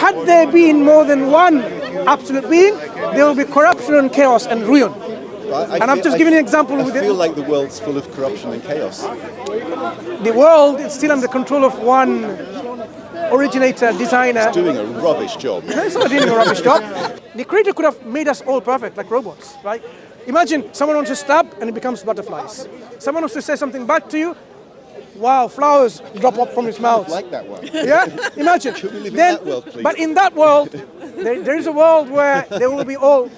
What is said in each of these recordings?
had there been more than one absolute being, there will be corruption and chaos and ruin. And I've just given you an example. I feel like the world's full of corruption and chaos. The world is still under control of one originator, designer. It's doing a rubbish job. No, it's not doing a rubbish job. The creator could have made us all perfect, like robots, right? Imagine someone wants to stab and it becomes butterflies. Someone wants to say something back to you. Wow, flowers drop up from his mouth. I like that one. Yeah, imagine. Could we live in that world, please? But in that world, there is a world where there will be all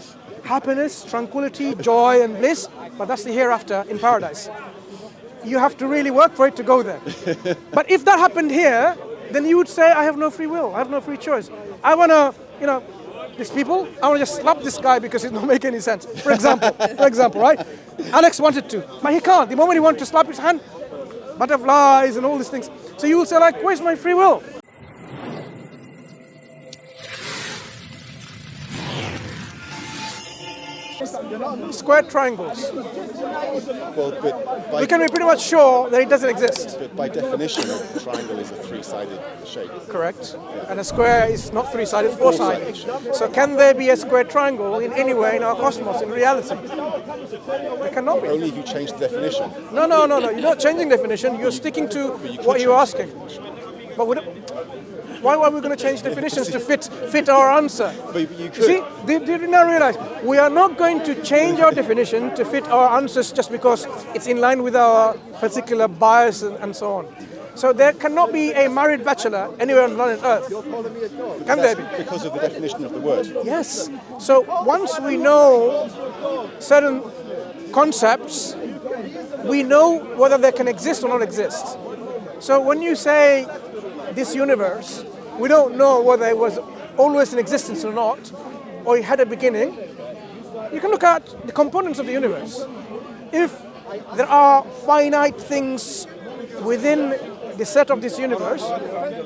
happiness, tranquility, joy, and bliss. But that's the hereafter in paradise. You have to really work for it to go there. But if that happened here, then you would say, I have no free will. I have no free choice. I want to, these people, I want to just slap this guy because it don't make any sense. For example, right? Alex wanted to, but he can't. The moment he wants to slap his hand, butterflies and all these things. So you will say, like, where's my free will? Square triangles. Well, but We can be pretty much sure that it doesn't exist. But by definition, a triangle is a three-sided shape. Correct. And a square is not three-sided, four-sided. So can there be a square triangle in any way in our cosmos, in reality? There cannot be. Only if you change the definition. No. You're not changing definition. You're sticking to what you're asking. But why are we going to change definitions to fit our answer? But you could. See, do you now realize we are not going to change our definition to fit our answers just because it's in line with our particular bias and so on. So there cannot be a married bachelor anywhere on planet Earth. Can there be? Because of the definition of the word. Yes. So once we know certain concepts, we know whether they can exist or not exist. So when you say this universe, we don't know whether it was always in existence or not, or it had a beginning. You can look at the components of the universe. If there are finite things within the set of this universe,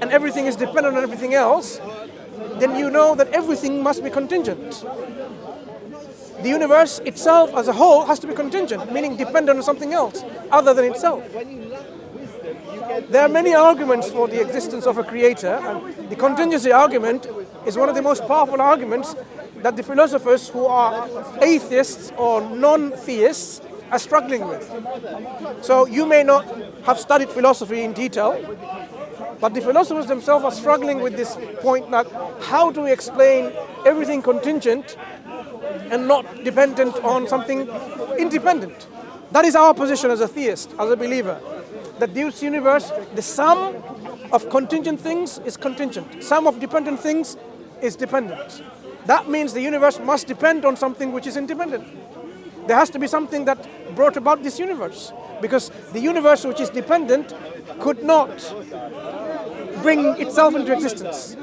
and everything is dependent on everything else, then you know that everything must be contingent. The universe itself as a whole has to be contingent, meaning dependent on something else other than itself. There are many arguments for the existence of a creator, and the contingency argument is one of the most powerful arguments that the philosophers who are atheists or non-theists are struggling with. So you may not have studied philosophy in detail, but the philosophers themselves are struggling with this point that how do we explain everything contingent and not dependent on something independent? That is our position as a theist, as a believer. That this universe, the sum of contingent things is contingent. Sum of dependent things is dependent. That means the universe must depend on something which is independent. There has to be something that brought about this universe. Because the universe which is dependent could not bring itself into existence.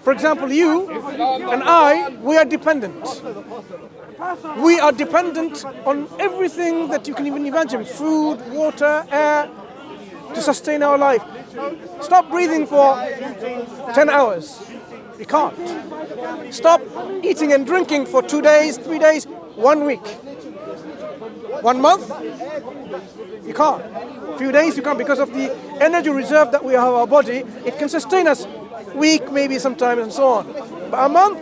For example, you and I, we are dependent. We are dependent on everything that you can even imagine. Food, water, air, to sustain our life. Stop breathing for 10 hours. You can't. Stop eating and drinking for 2 days, 3 days, 1 week. 1 month? You can't. A few days you can't because of the energy reserve that we have in our body. It can sustain us a week, maybe sometimes, and so on. But a month?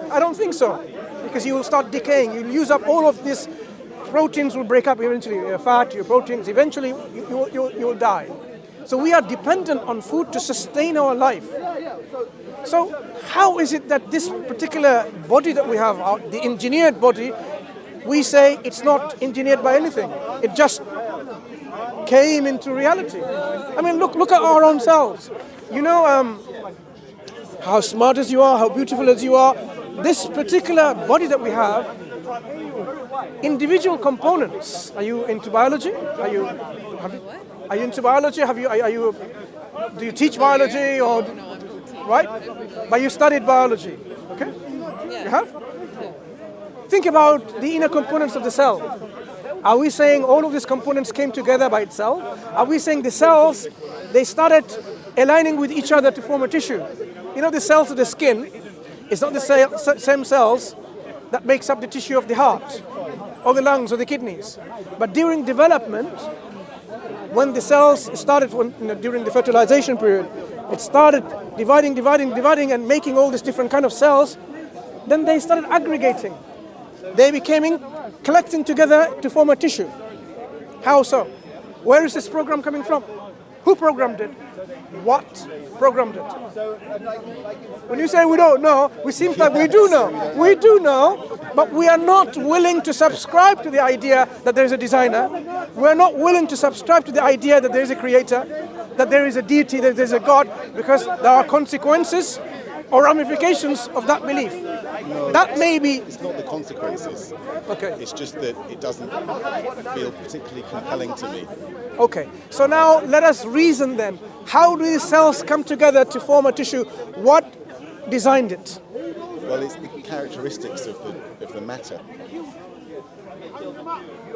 I don't think so. Because you will start decaying. You'll use up all of these proteins will break up eventually. Your fat, your proteins, eventually you will die. So we are dependent on food to sustain our life. So how is it that this particular body that we have, the engineered body, we say it's not engineered by anything. It just came into reality. I mean, look at our own selves. You know how smart as you are, how beautiful as you are, this particular body that we have, individual components. Are you into biology? Are you into biology? Do you teach biology or right? But you studied biology, okay? You have? Think about the inner components of the cell. Are we saying all of these components came together by itself? Are we saying the cells, they started aligning with each other to form a tissue? You know the cells of the skin, it's not the same cells that makes up the tissue of the heart, or the lungs, or the kidneys. But during development, when the cells started, during the fertilization period, it started dividing, and making all these different kind of cells, then they started aggregating. They became collecting together to form a tissue. How so? Where is this program coming from? Who programmed it? What programmed it? When you say we don't know, it seems like we do know. We do know, but we are not willing to subscribe to the idea that there is a designer. We are not willing to subscribe to the idea that there is a creator, that there is a deity, that there is a God, because there are consequences or ramifications of that belief. No, that may be... It's not the consequences. Okay. It's just that it doesn't feel particularly compelling to me. Okay, so now let us reason then. How do these cells come together to form a tissue? What designed it? Well, it's the characteristics of the matter.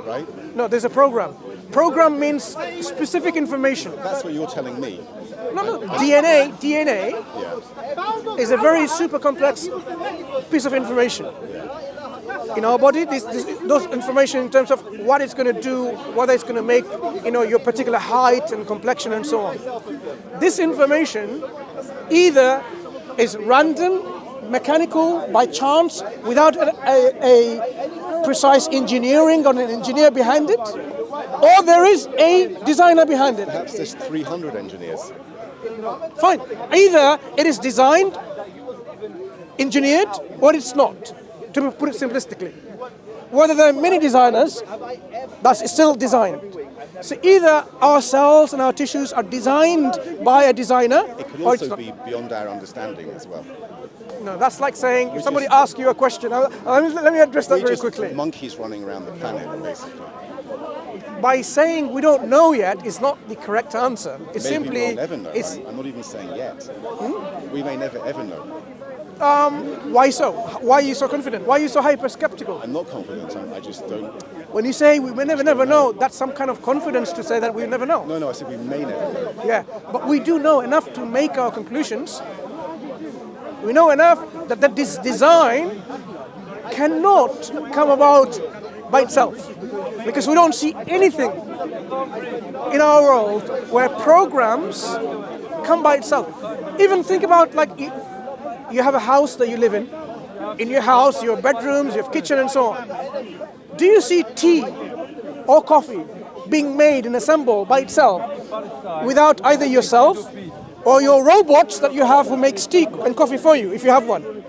Right? No, there's a program. Program means specific information. That's what you're telling me. No, DNA Yeah. is a very super complex piece of information. In our body, those information in terms of what it's going to do, whether it's going to make, your particular height and complexion and so on. This information either is random, mechanical, by chance, without a precise engineering or an engineer behind it, or there is a designer behind it. Perhaps there's 300 engineers. Fine. Either it is designed, engineered, or it's not, to put it simplistically. Whether there are many designers, that's still designed. So either our cells and our tissues are designed by a designer, It could or it's also not. be beyond our understanding as well. No, that's like saying, if somebody asks you a question, let me address that We're very just quickly. monkeys running around the planet, basically. By saying we don't know yet is not the correct answer. It's Maybe simply, we'll never know. it's, I'm not even saying yet. We may never ever know. why so? Why are you so confident? Why are you so hyper-skeptical? I'm not confident. I just don't. When you say we may never know, that's some kind of confidence to say that we'll never know. No, I said we may never know. Yeah, but we do know enough to make our conclusions. We know enough that this design cannot come about by itself, because we don't see anything in our world where programs come by itself. Even think about, like, you have a house that you live in. In your house, your bedrooms, your kitchen and so on. Do you see tea or coffee being made and assembled by itself without either yourself or your robots that you have who makes tea and coffee for you, if you have one?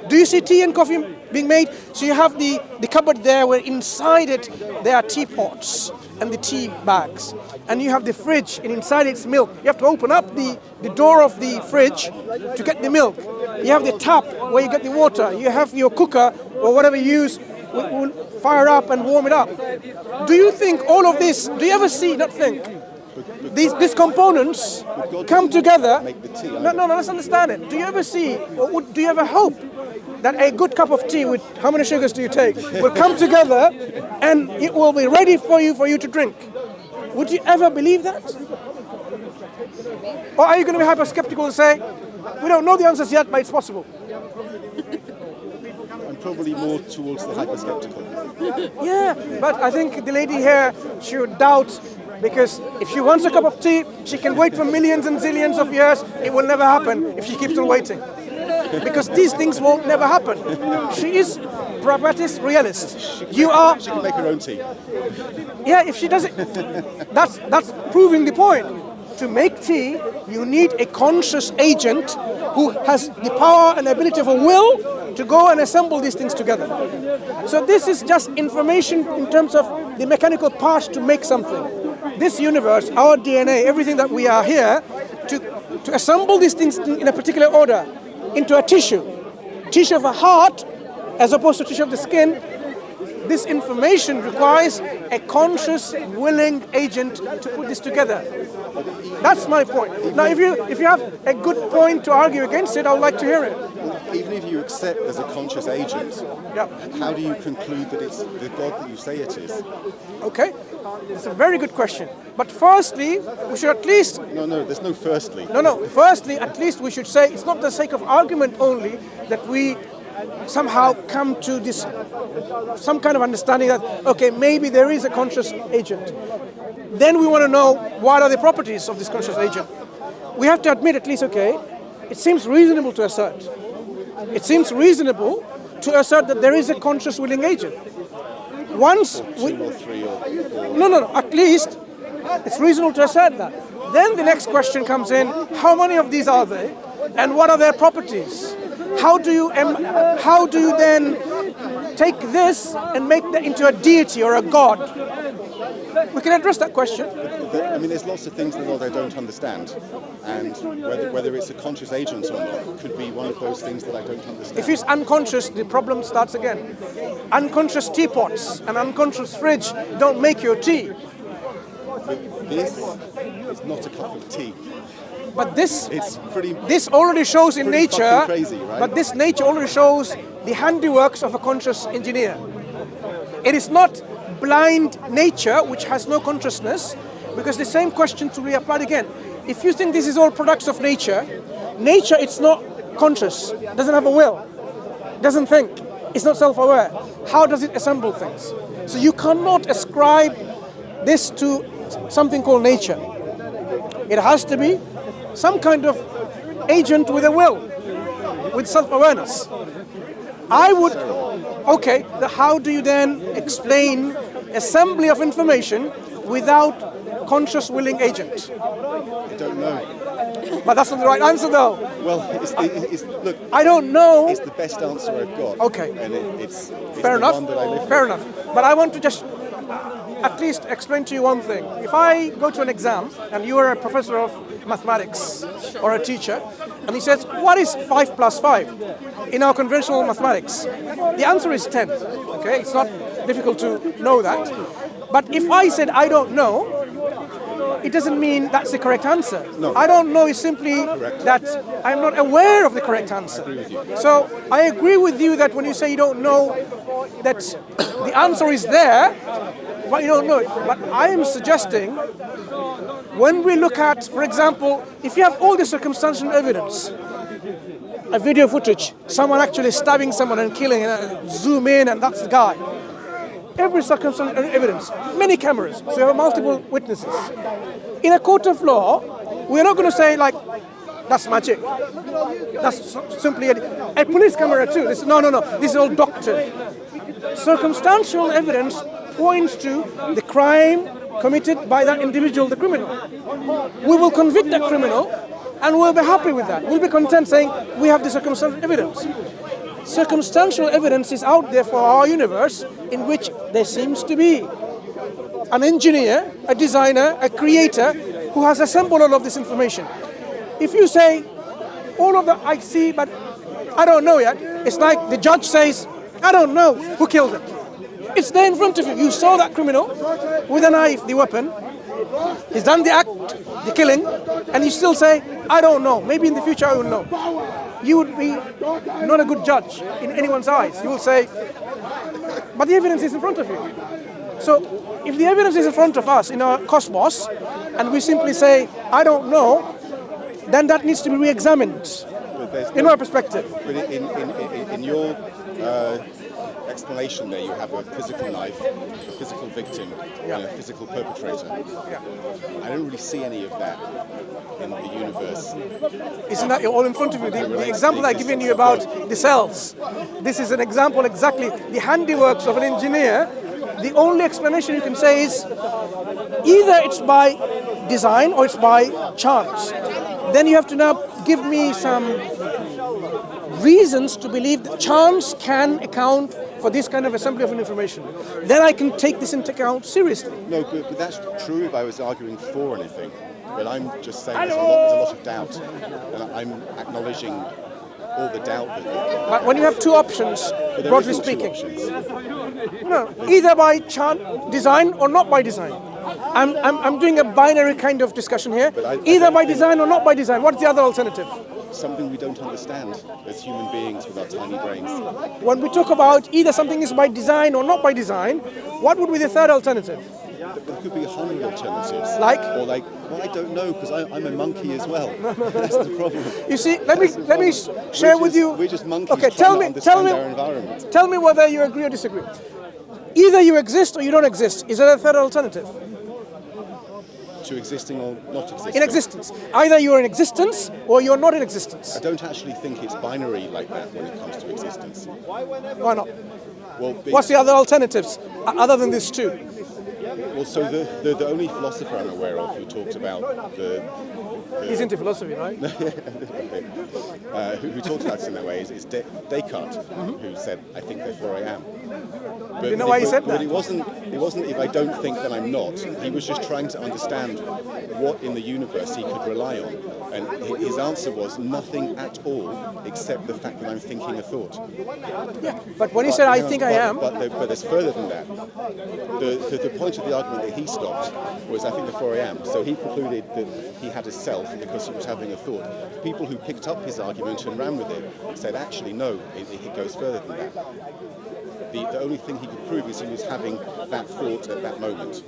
Do you see tea and coffee being made? So you have the cupboard there where inside it there are teapots and the tea bags. And you have the fridge, and inside it's milk. You have to open up the door of the fridge to get the milk. You have the tap where you get the water. You have your cooker or whatever you use will fire up and warm it up. Do you think all of this, do you ever see, not think, these components come together? Make the tea. No, let's understand it. Do you ever see, or do you ever hope that a good cup of tea with, how many sugars do you take, will come together and it will be ready for you to drink? Would you ever believe that? Or are you going to be hyper-skeptical and say, we don't know the answers yet, but it's possible? I'm probably more towards the hyper-skeptical. Yeah, but I think the lady here, she would doubt, because if she wants a cup of tea, she can wait for millions and zillions of years. It will never happen if she keeps on waiting. Because these things won't never happen. She is pragmatist realist. You are... She can make her own tea. Yeah, if she does it, that's proving the point. To make tea, you need a conscious agent who has the power and ability of a will to go and assemble these things together. So this is just information in terms of the mechanical parts to make something. This universe, our DNA, everything that we are here, to assemble these things in a particular order into a tissue of a heart, as opposed to tissue of the skin. This information requires a conscious, willing agent to put this together. That's my point. Now, if you have a good point to argue against it, I would like to hear it. Even if you accept there's a conscious agent, Yeah. how do you conclude that it's the God that you say it is? Okay, it's a very good question. But firstly, we should at least... No, there's no firstly. No. Firstly, at least we should say it's not the sake of argument only that we somehow come to this, some kind of understanding that, okay, maybe there is a conscious agent. Then we want to know what are the properties of this conscious agent. We have to admit at least, okay, it seems reasonable to assert. It seems reasonable to assert that there is a conscious willing agent. Once we... 2 or 3 or 4. No, at least it's reasonable to assert that. Then the next question comes in, how many of these are there and what are their properties? How do you then take this and make that into a deity or a god? We can address that question. I mean, there's lots of things in the world I don't understand, and whether it's a conscious agent or not could be one of those things that I don't understand. If it's unconscious, the problem starts again. Unconscious teapots and unconscious fridge don't make your tea. But this is not a cup of tea. But this already shows in nature, crazy, right? But this nature already shows the handiworks of a conscious engineer. It is not blind nature which has no consciousness, because the same question to be applied again. If you think this is all products of nature, nature it's not conscious, doesn't have a will, doesn't think, it's not self-aware. How does it assemble things? So you cannot ascribe this to something called nature. It has to be some kind of agent with a will, with self-awareness. How do you then explain assembly of information without conscious willing agent? I don't know. But that's not the right answer, though. Well, look. I don't know. It's the best answer I've got. Okay. And it's fair enough. One that I live fair with. enough. But I want to just at least explain to you one thing. If I go to an exam and you are a professor of mathematics or a teacher, and he says, what is 5 plus 5 in our conventional mathematics? The answer is 10. Okay, it's not difficult to know that. But if I said I don't know, it doesn't mean that's the correct answer. No. I don't know is simply that I'm not aware of the correct answer. I agree with you. So I agree with you that when you say you don't know, that the answer is there, but you don't know it. But I am suggesting when we look at, for example, if you have all the circumstantial evidence, a video footage, someone actually stabbing someone and killing, and zoom in and that's the guy. Every circumstantial evidence, many cameras, so you have multiple witnesses. In a court of law, we're not going to say like, that's magic. That's simply a police camera too. No, this is all doctored. Circumstantial evidence points to the crime committed by that individual, the criminal. We will convict that criminal and we'll be happy with that. We'll be content saying we have the circumstantial evidence. Circumstantial evidence is out there for our universe in which there seems to be an engineer, a designer, a creator who has assembled all of this information. If you say, all of that I see, but I don't know yet, it's like the judge says, I don't know who killed him. It's there in front of you. You saw that criminal with a knife, the weapon. He's done the act, the killing, and you still say, I don't know. Maybe in the future I will know. You would be not a good judge in anyone's eyes. You will say, but the evidence is in front of you. So if the evidence is in front of us in our cosmos, and we simply say, I don't know, then that needs to be re-examined in our perspective. But in your explanation there, you have a physical knife, a physical victim, and a physical perpetrator. Yeah. I don't really see any of that in the universe. Isn't that all in front of you? The example I've given you about the cells. This is an example exactly, the handiworks of an engineer. The only explanation you can say is either it's by design or it's by chance. Then you have to now give me some reasons to believe that chance can account for this kind of assembly of information. Then I can take this into account seriously. No, but that's true if I was arguing for anything. But I'm just saying there's a lot of doubt. And I'm acknowledging all the doubt that... But when you have two options, broadly speaking, no, either by chance, design or not by design. I'm doing a binary kind of discussion here. Either by design or not by design. What's the other alternative? Something we don't understand as human beings with our tiny brains. When we talk about either something is by design or not by design, what would be the third alternative? There could be 100 alternatives. Like? Or like, well, I don't know because I'm a monkey as well. That's the problem. You see, let me share with you. We're just monkeys okay, trying to understand our environment. Tell me whether you agree or disagree. Either you exist or you don't exist. Is there a third alternative? To existing or not existing? In existence. Either you're in existence or you're not in existence. I don't actually think it's binary like that when it comes to existence. Why not? Well, What's the other alternatives other than this two? Well, so the only philosopher I'm aware of who talks about He's into philosophy, right? who talks about it in that way is Descartes, who said, "I think, therefore I am." But, Do you know why he said that? But it wasn't if I don't think then I'm not. He was just trying to understand what in the universe he could rely on. And his answer was nothing at all except the fact that I'm thinking a thought. Yeah, but when he said, I think I am... But there's further than that. The point of the argument that he stopped was, I think, therefore I am. So he concluded that he had a self because he was having a thought. People who picked up his argument and ran with it said, actually, no, it goes further than that. The only thing he could prove is he was having that thought at that moment.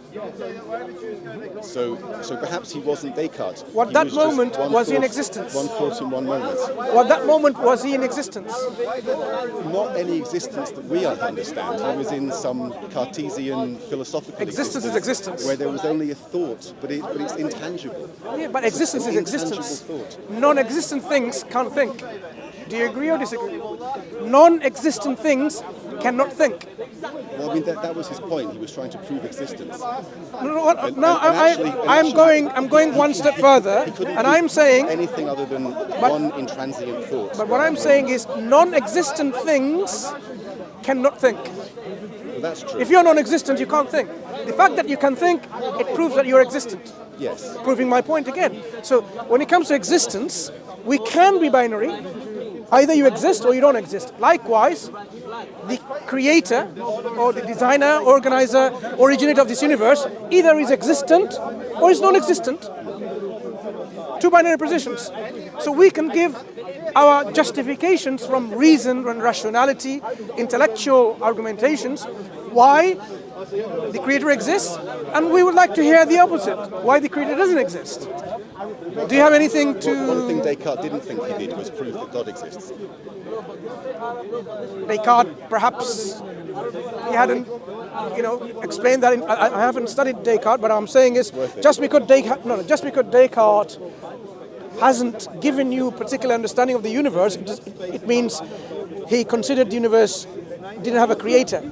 So perhaps he wasn't Descartes. What that moment was he in existence? One thought in one moment. What that moment was he in existence? Not any existence that we understand. He was in some Cartesian philosophical Existence is existence. where there was only a thought, but it's intangible. Yeah, but existence is existence. Thought. Non-existent things can't think. Do you agree or disagree? Non-existent things cannot think. Well, I mean that was his point. He was trying to prove existence. I'm going one step further, and I'm saying anything other than one intransient thought. But what I'm saying is, non-existent things cannot think. Well, that's true. If you're non-existent, you can't think. The fact that you can think, it proves that you're existent. Yes. Proving my point again. So when it comes to existence, we can be binary. Either you exist or you don't exist. Likewise, the creator or the designer, organizer, originator of this universe either is existent or is non-existent. Two binary positions. So we can give our justifications from reason and rationality, intellectual argumentations, why the creator exists, and we would like to hear the opposite, why the creator doesn't exist. Do you have anything to... One thing Descartes didn't think he did was prove that God exists. Descartes, perhaps he hadn't, explained that. I haven't studied Descartes, but I'm saying is just because Descartes hasn't given you a particular understanding of the universe, it means he considered the universe didn't have a creator.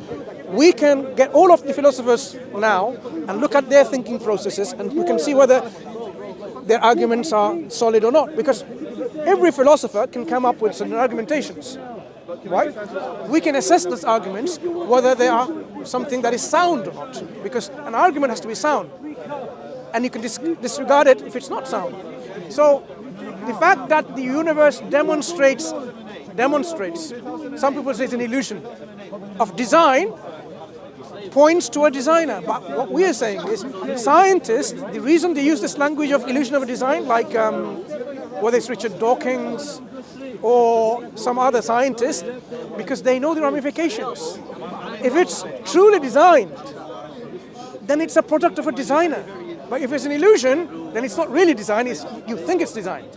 We can get all of the philosophers now and look at their thinking processes, and we can see whether their arguments are solid or not, because every philosopher can come up with certain argumentations, right? We can assess those arguments whether they are something that is sound or not, because an argument has to be sound, and you can disregard it if it's not sound. So the fact that the universe demonstrates, some people say it's an illusion of design, points to a designer. But what we are saying is, scientists, the reason they use this language of illusion of a design, like whether it's Richard Dawkins or some other scientist, because they know the ramifications. If it's truly designed, then it's a product of a designer. But if it's an illusion, then it's not really designed, you think it's designed.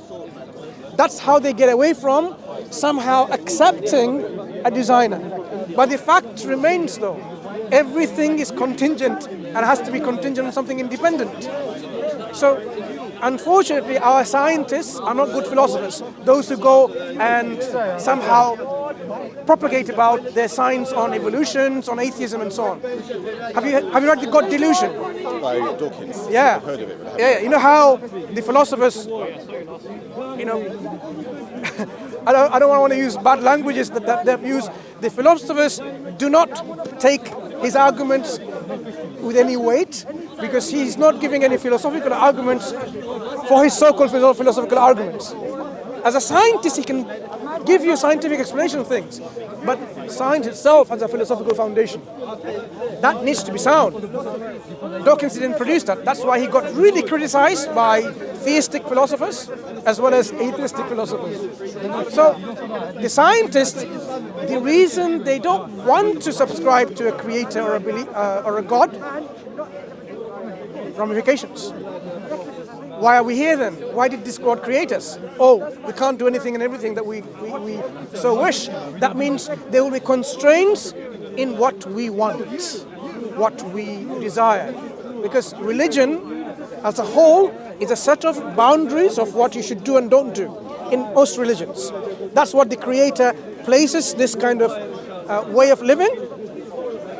That's how they get away from somehow accepting a designer. But the fact remains, though, everything is contingent and has to be contingent on something independent. So, unfortunately, our scientists are not good philosophers. Those who go and somehow propagate about their science on evolutions, on atheism, and so on. Have you read The God Delusion? By Dawkins. Yeah. I've heard of it. But Yeah. You know how the philosophers, I don't want to use bad languages that they've used. The philosophers do not take his arguments with any weight, because he's not giving any philosophical arguments for his so-called philosophical arguments. As a scientist, he can give you a scientific explanation of things, but science itself has a philosophical foundation. That needs to be sound. Dawkins didn't produce that. That's why he got really criticized by theistic philosophers as well as atheistic philosophers. So the scientists, the reason they don't want to subscribe to a creator or a god, ramifications. Why are we here then? Why did this God create us? Oh, we can't do anything and everything that we so wish. That means there will be constraints in what we want, what we desire. Because religion as a whole is a set of boundaries of what you should do and don't do in most religions. That's what the Creator places this kind of way of living,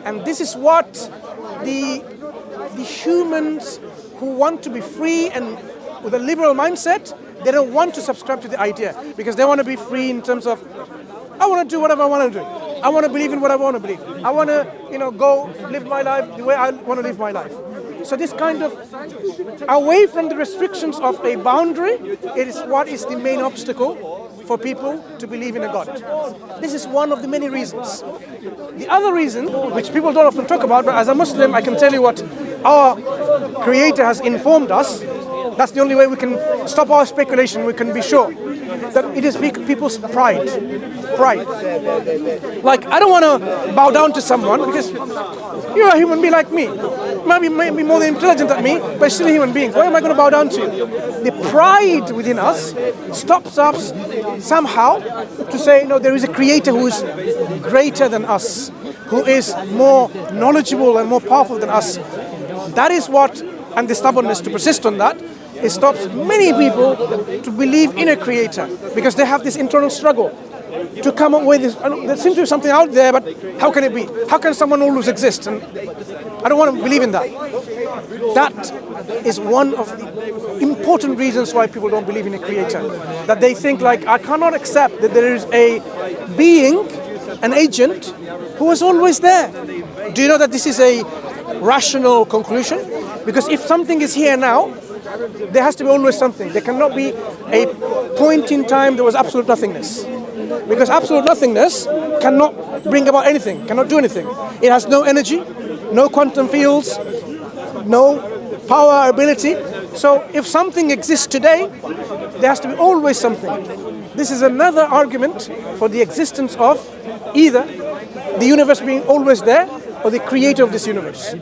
and this is what the humans who want to be free and with a liberal mindset, they don't want to subscribe to the idea because they want to be free in terms of, I want to do whatever I want to do. I want to believe in what I want to believe. I want to, go live my life the way I want to live my life. So this kind of away from the restrictions of a boundary, it is what is the main obstacle for people to believe in a God. This is one of the many reasons. The other reason, which people don't often talk about, but as a Muslim, I can tell you what our Creator has informed us. That's the only way we can stop our speculation. We can be sure that it is people's pride. Pride. Like, I don't want to bow down to someone because you're a human being like me. Maybe more intelligent than me, but still a human being. Why am I going to bow down to you? The pride within us stops us somehow to say, no, there is a Creator who is greater than us, who is more knowledgeable and more powerful than us. That is what, and the stubbornness to persist on that, it stops many people to believe in a Creator because they have this internal struggle to come up with this. There seems to be something out there, but how can it be? How can someone always exist? And I don't want to believe in that. That is one of the important reasons why people don't believe in a Creator. That they think like, I cannot accept that there is a being, an agent, who is always there. Do you know that this is a rational conclusion? Because if something is here now, there has to be always something. There cannot be a point in time there was absolute nothingness. Because absolute nothingness cannot bring about anything, cannot do anything. It has no energy, no quantum fields, no power or ability. So if something exists today, there has to be always something. This is another argument for the existence of either the universe being always there or the creator of this universe.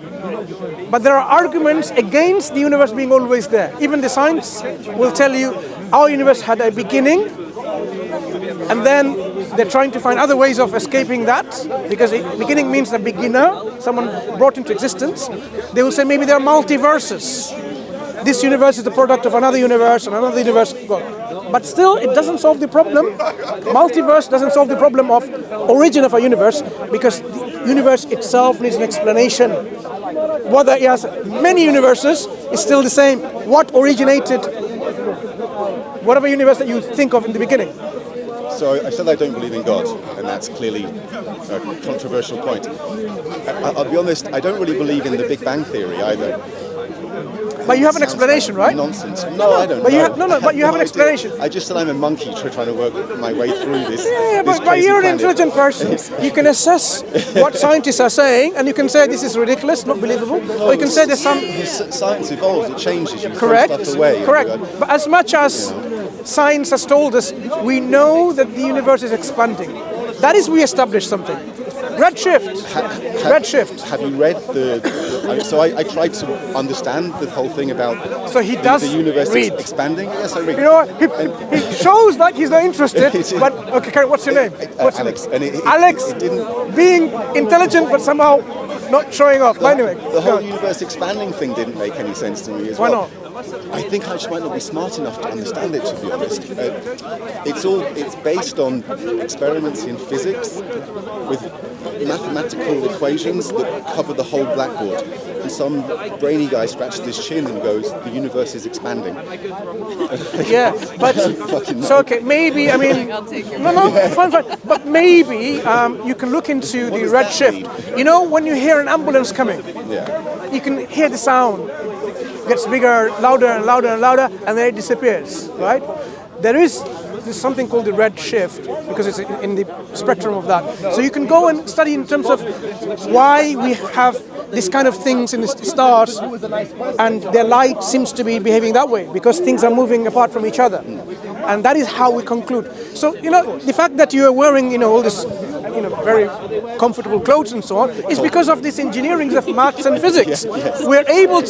But there are arguments against the universe being always there. Even the science will tell you our universe had a beginning, and then they're trying to find other ways of escaping that, because beginning means the beginner, someone brought into existence. They will say maybe there are multiverses. This universe is the product of another universe and another universe. But still, it doesn't solve the problem. Multiverse doesn't solve the problem of origin of a universe, because the universe itself needs an explanation. Whether it has many universes is still the same. What originated whatever universe that you think of in the beginning? So I said I don't believe in God, and that's clearly a controversial point. I'll be honest, I don't really believe in the Big Bang Theory either. But you have an explanation, right? Nonsense. No, I don't. But you have an explanation. I just said I'm a monkey trying to work my way through this. But you're an intelligent person. You can assess what scientists are saying, and you can say this is ridiculous, not believable, or you can say there's some. Science evolves; it changes. You Correct. throw stuff away. Correct. But as much as science has told us, we know that the universe is expanding. That is, we established something. Redshift. Redshift. Have you read so I tried to understand the whole thing about so he does the universe read. Expanding. Yes, I read. You know what? He shows like he's not interested. But okay, Karen, what's your name? What's Alex. Your name? And Alex, it didn't, being intelligent but somehow not showing off. But anyway, the whole universe expanding thing didn't make any sense to me as why well. not? I think I just might not be smart enough to understand it, to be honest. It's based on experiments in physics with mathematical equations that cover the whole blackboard. And some brainy guy scratches his chin and goes, the universe is expanding. Yeah, but so okay, maybe, I mean, fine. But maybe you can look into the redshift. You know, when you hear an ambulance coming, you can hear the sound. Gets bigger, louder and louder and louder, and then it disappears, right? There's something called the red shift, because it's in the spectrum of that. So you can go and study in terms of why we have this kind of things in the stars, and their light seems to be behaving that way, because things are moving apart from each other. And that is how we conclude. So, the fact that you are wearing, all this very comfortable clothes and so on, is because of this engineering of maths and physics. We're able,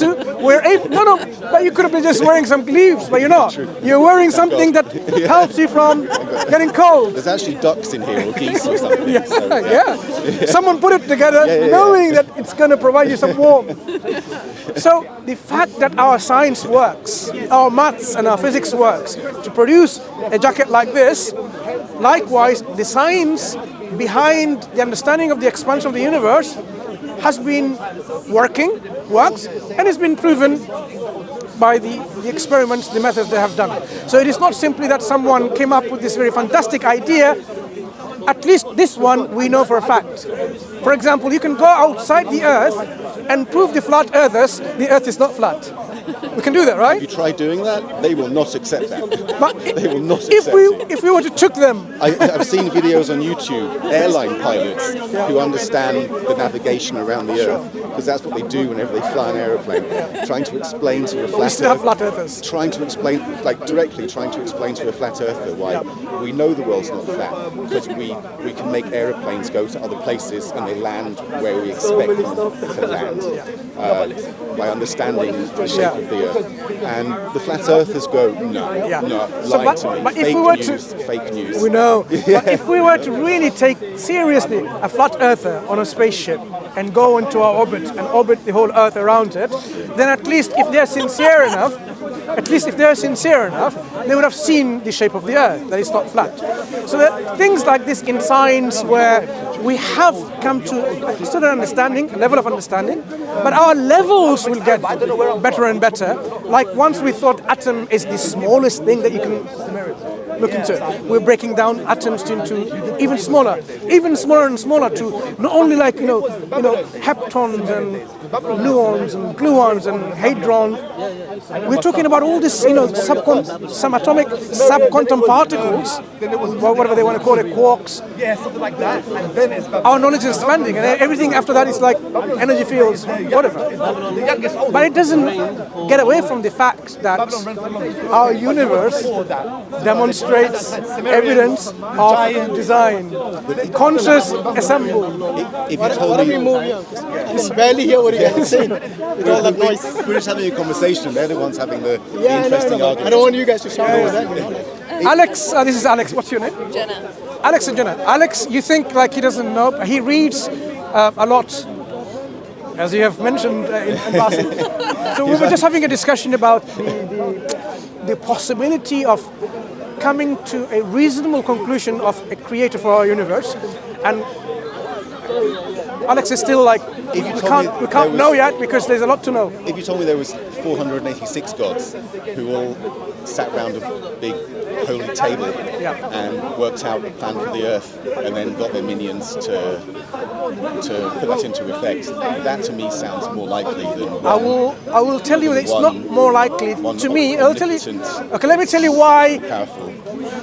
no, but you could have been just wearing some leaves, but you're not. You're wearing something that helps you from getting cold. There's actually ducks in here, or geese or something. Someone put it together knowing that it's going to provide you some warmth. So the fact that our science works, our maths and our physics works to produce a jacket like this, likewise the science behind the understanding of the expansion of the universe has been works, and has been proven by the experiments, the methods they have done. So it is not simply that someone came up with this very fantastic idea. At least this one we know for a fact. For example, you can go outside the Earth and prove the flat earthers the Earth is not flat. We can do that, right? If you try doing that, they will not accept that. But they will not accept it. If we were to trick them, I've seen videos on YouTube, airline pilots who understand the navigation around the Earth, because that's what they do whenever they fly an aeroplane, trying to explain to a flat earthers. Trying to explain to a flat earther why we know the world's not flat, because we can make aeroplanes go to other places and they land where we expect them to land, by understanding the shape of the Earth. And the flat earthers go, no, lie to me, fake news. We know. But if we were to really take seriously a flat earther on a spaceship and go into our orbit and orbit the whole Earth around it, then at least if they're sincere enough, they would have seen the shape of the Earth, that it's not flat. So there are things like this in science where we have come to a certain understanding, a level of understanding, but our levels will get better and better. Like once we thought atom is the smallest thing that you can look into. We're breaking down atoms into even smaller and smaller, to not only like heptons and gluons and gluons and hadrons. We're talking about all this, subatomic, subquantum particles, whatever they want to call it, quarks. Something like that. And then it's about our knowledge is expanding, and everything after that is like energy fields, whatever. But it doesn't get away from the fact that our universe demonstrates evidence of design, conscious assemble. If you told me, it's barely hear what you're saying with all that noise. We're just having a conversation. They're the ones having the interesting argument. I don't want you guys to shout over that. Alex, this is Alex. What's your name? Jenna. Alex and Jenna. Alex, you think like he doesn't know? He reads a lot, as you have mentioned in passing. So we were just having a discussion about the possibility of coming to a reasonable conclusion of a creator for our universe, and Alex is still like, we can't know yet because there's a lot to know. If you told me there was 486 gods who all sat round a big holy table and worked out a plan for the Earth and then got their minions to put that into effect, that to me sounds more likely than I will tell you that it's not more likely to me. I'll tell you. Okay, let me tell you why. Powerful.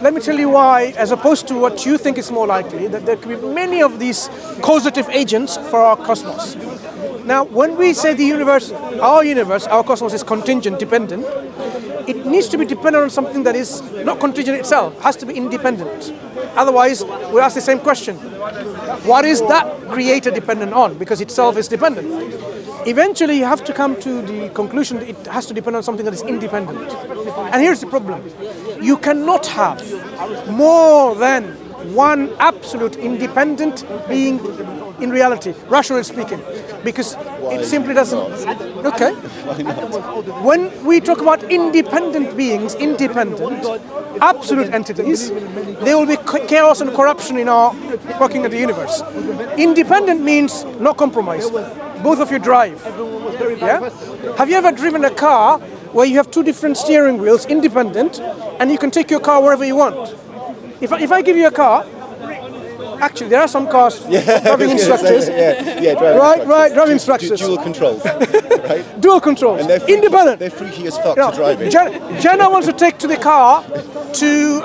Let me tell you why, as opposed to what you think is more likely, that there could be many of these causative agents for our cosmos. Now, when we say our cosmos is contingent, dependent, it needs to be dependent on something that is not contingent itself, has to be independent. Otherwise, we ask the same question. What is that creator dependent on? Because itself is dependent. Eventually, you have to come to the conclusion that it has to depend on something that is independent. And here's the problem. You cannot have more than one absolute independent being in reality, rationally speaking, because it simply doesn't. Okay. When we talk about independent beings, absolute entities, there will be chaos and corruption in our working of the universe. Independent means no compromise. Both of you drive. Yeah? Have you ever driven a car where you have two different steering wheels, independent, and you can take your car wherever you want? If I give you a car, actually there are some cars driving instructors. Driving instructors. Dual controls. Right? Dual controls. And they're freaky, independent. They're freaky as fuck to drive in. Jenna wants to take to the car to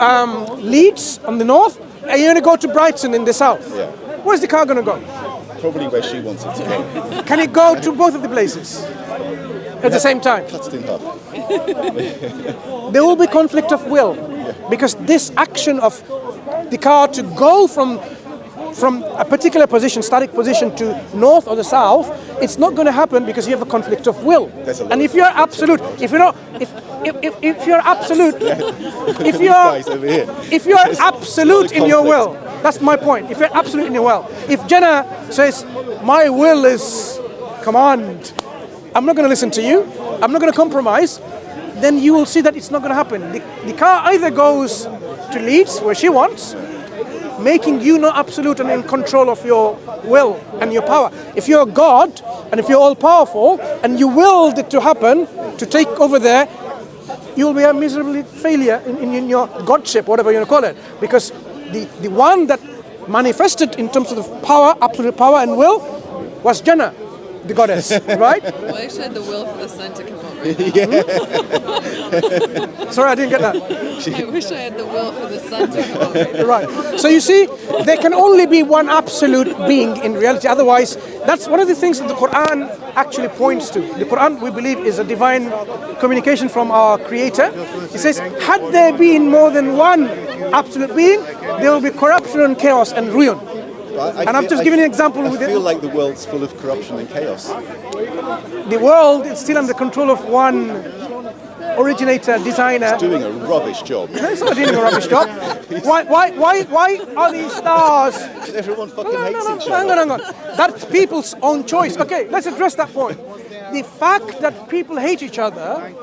Leeds on the north, and you're going to go to Brighton in the south. Yeah. Where's the car going to go? Probably where she wants it to go. Can it go to both of the places at the same time? Cut it in half. There will be conflict of will, because this action of the car to go from from a particular position, static position, to north or the south, it's not going to happen because you have a conflict of will. And if you're absolute, if you're not, if you're absolute, if you're absolute in your will, that's my point. If you're absolute in your will, if Jenna says, my will is command, I'm not going to listen to you, I'm not going to compromise, then you will see that it's not going to happen. The car either goes to Leeds, where she wants, making you not absolute and in control of your will and your power. If you're God, and if you're all-powerful, and you willed it to happen, to take over there, you'll be a miserable failure in your godship, whatever you want to call it. Because the one that manifested in terms of the power, absolute power and will, was Jannah, the goddess, right? Well, I actually had the will for the sun to come out right now. Sorry, I didn't get that. I wish I had the will for the sun to come out right now. Right. So you see, there can only be one absolute being in reality. Otherwise, that's one of the things that the Quran actually points to. The Quran, we believe, is a divine communication from our Creator. It says, had there been more than one absolute being, there will be corruption and chaos and ruin. And I've just given you an example with it. I feel like the world's full of corruption and chaos. The world is still under control of one originator, designer. It's doing a rubbish job. No, it's not doing a rubbish job. Why are these stars? Everyone fucking hates each Hang other. on. That's people's own choice. Okay, let's address that point. The fact that people hate each other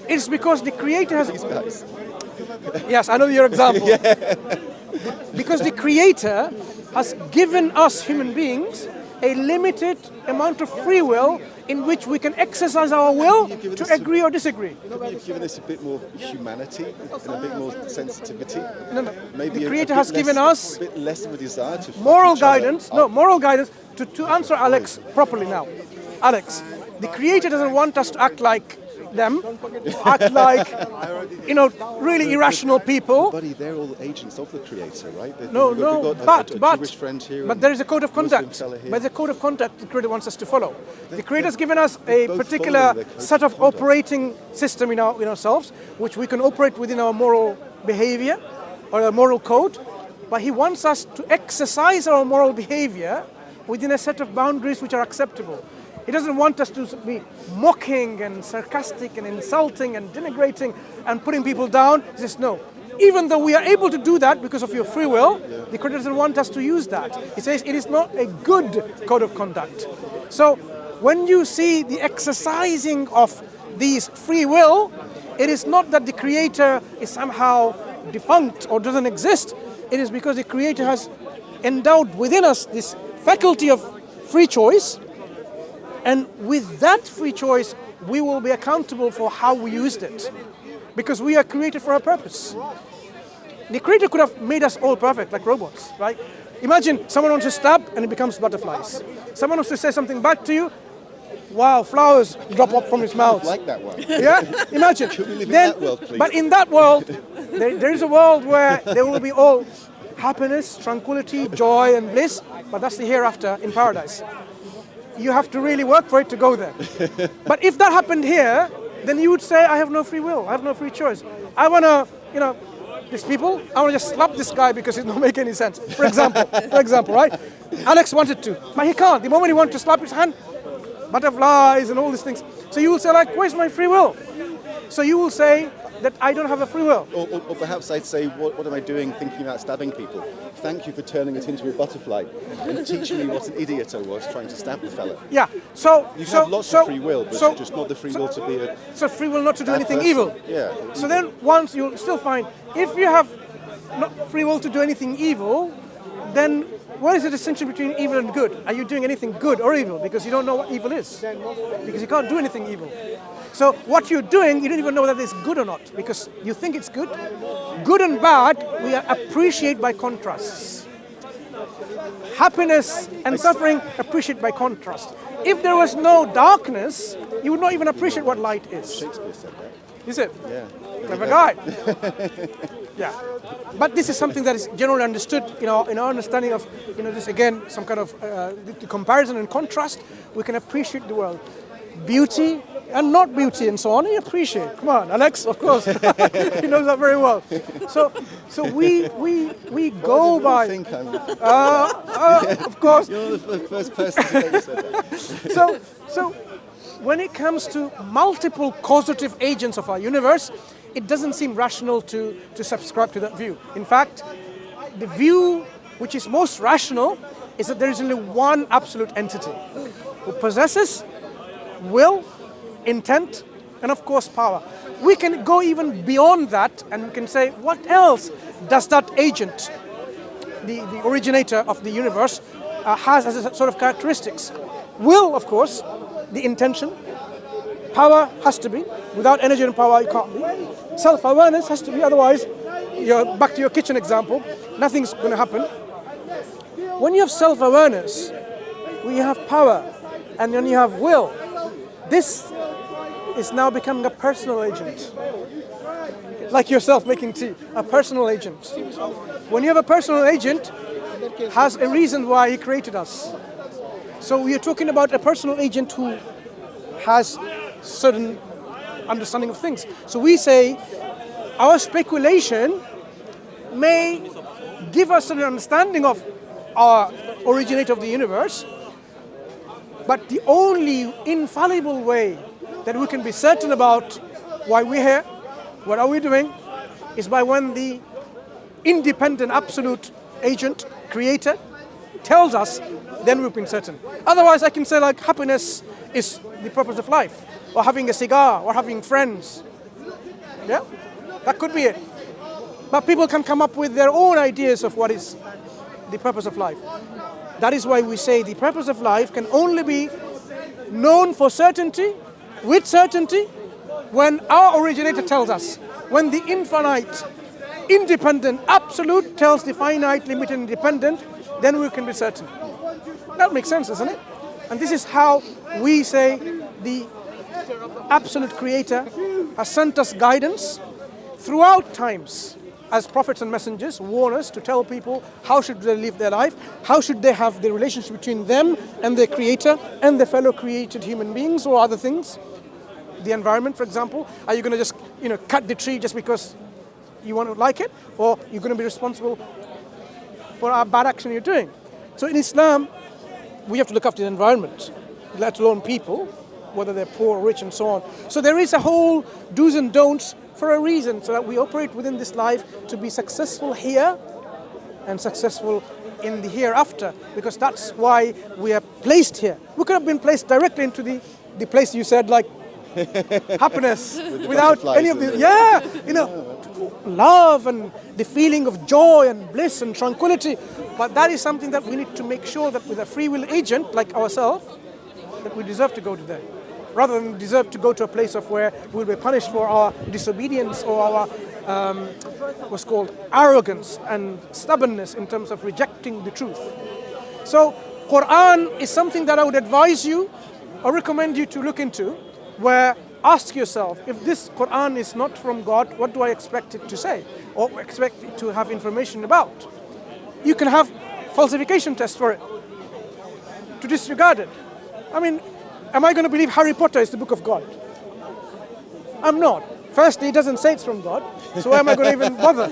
is because the Creator has... These guys. Yes, I know your example. Because the Creator has given us human beings a limited amount of free will in which we can exercise our will to agree or disagree. You've given us a bit more humanity and a bit more sensitivity. No. Maybe The Creator has given us a bit less of a desire to moral guidance. No, moral guidance to answer Alex properly now. Alex, the Creator doesn't want us to act like them, act like, really irrational people. Buddy, they're all agents of the Creator, right? But there is a code of conduct. There's a code of conduct the Creator wants us to follow. The Creator has given us a particular set of operating system in ourselves, which we can operate within our moral behavior or our moral code. But He wants us to exercise our moral behavior within a set of boundaries which are acceptable. He doesn't want us to be mocking and sarcastic and insulting and denigrating and putting people down. He says, no. Even though we are able to do that because of your free will, the Creator doesn't want us to use that. He says it is not a good code of conduct. So when you see the exercising of these free will, it is not that the Creator is somehow defunct or doesn't exist. It is because the Creator has endowed within us this faculty of free choice. And with that free choice, we will be accountable for how we used it. Because we are created for a purpose. The Creator could have made us all perfect, like robots, right? Imagine someone wants to stab and it becomes butterflies. Someone wants to say something bad to you, wow, flowers drop up from his mouth. Like that one. Yeah? Imagine. Can we live in that world, please? But in that world, there is a world where there will be all happiness, tranquility, joy, and bliss, but that's the hereafter in paradise. You have to really work for it to go there. But if that happened here, then you would say, I have no free will, I have no free choice. I want to, these people, I want to just slap this guy because it don't make any sense. For example, right? Alex wanted to, but he can't. The moment he wants to slap his hand, butterflies and all these things. So you will say, like, where's my free will? So you will say that I don't have a free will. Or perhaps I'd say, what am I doing thinking about stabbing people? Thank you for turning it into a butterfly and teaching me what an idiot I was trying to stab the fella. Yeah, so... You can have lots of free will, but just not the free will to be a... So free will not to do anything person. evil. Yeah. So then once you'll still find, if you have not free will to do anything evil, then what is the distinction between evil and good? Are you doing anything good or evil? Because you don't know what evil is. Because you can't do anything evil. So what you're doing, you don't even know whether it's good or not, because you think it's good. Good and bad, we appreciate by contrasts. Happiness and suffering, appreciate by contrast. If there was no darkness, you would not even appreciate what light is. Shakespeare said that. Is it? Yeah. Clever guy. Yeah. But this is something that is generally understood in our understanding of, this again, some kind of the comparison and contrast. We can appreciate the world. Beauty and not beauty and so on. You appreciate. Come on, Alex, of course. He knows that very well. So we go by. I think I'm, Of course. you're the first person to ever say that. So when it comes to multiple causative agents of our universe, it doesn't seem rational to subscribe to that view. In fact, the view which is most rational is that there is only one absolute entity who possesses will, intent, and of course power. We can go even beyond that and we can say, what else does that agent, the originator of the universe, has as a sort of characteristics? Will, of course, the intention. Power has to be. Without energy and power, you can't be. Self-awareness has to be, otherwise, you're back to your kitchen example, nothing's going to happen. When you have self-awareness, when you have power, and when you have will, this is now becoming a personal agent. Like yourself making tea, a personal agent. When you have a personal agent, has a reason why he created us. So we are talking about a personal agent who has certain understanding of things. So we say our speculation may give us an understanding of our originator of the universe, but the only infallible way that we can be certain about why we're here, what are we doing, is by when the independent absolute agent, creator, tells us, then we've been certain. Otherwise I can say like happiness is the purpose of life, or having a cigar, or having friends. Yeah, that could be it. But people can come up with their own ideas of what is the purpose of life. That is why we say the purpose of life can only be known for certainty, with certainty, when our originator tells us. When the infinite, independent, absolute tells the finite, limited, independent, then we can be certain. That makes sense, doesn't it? And this is how we say the absolute creator has sent us guidance throughout times as prophets and messengers, warn us to tell people how should they live their life, how should they have the relationship between them and their creator and their fellow created human beings or other things. The environment, for example, are you going to just cut the tree just because you want to like it, or you're going to be responsible for a bad action you're doing? So in Islam, we have to look after the environment, let alone people, whether they're poor or rich and so on. So there is a whole do's and don'ts for a reason, so that we operate within this life to be successful here and successful in the hereafter, because that's why we are placed here. We could have been placed directly into the place you said, like happiness, without any of the, love and the feeling of joy and bliss and tranquility. But that is something that we need to make sure that with a free will agent like ourselves, that we deserve to go to there, rather than deserve to go to a place of where we'll be punished for our disobedience or our what's called arrogance and stubbornness in terms of rejecting the truth. So Quran is something that I would advise you or recommend you to look into, where ask yourself, if this Quran is not from God, what do I expect it to say or expect it to have information about? You can have falsification tests for it, to disregard it. I mean, am I going to believe Harry Potter is the book of God? I'm not. Firstly, it doesn't say it's from God, so why am I going to even bother?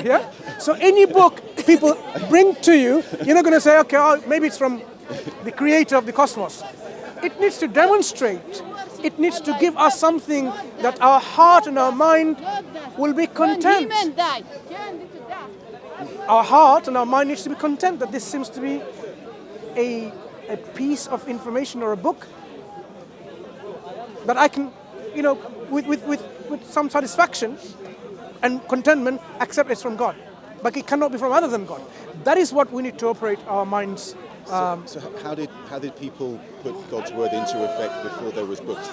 Yeah? So any book people bring to you, you're not going to say, okay, maybe it's from the creator of the cosmos. It needs to demonstrate. It needs to give us something that our heart and our mind will be content. Our heart and our mind needs to be content that this seems to be a piece of information or a book that I can, with some satisfaction and contentment, accept it's from God. But it cannot be from other than God. That is what we need to operate our minds. So how did people put God's word into effect before there was books?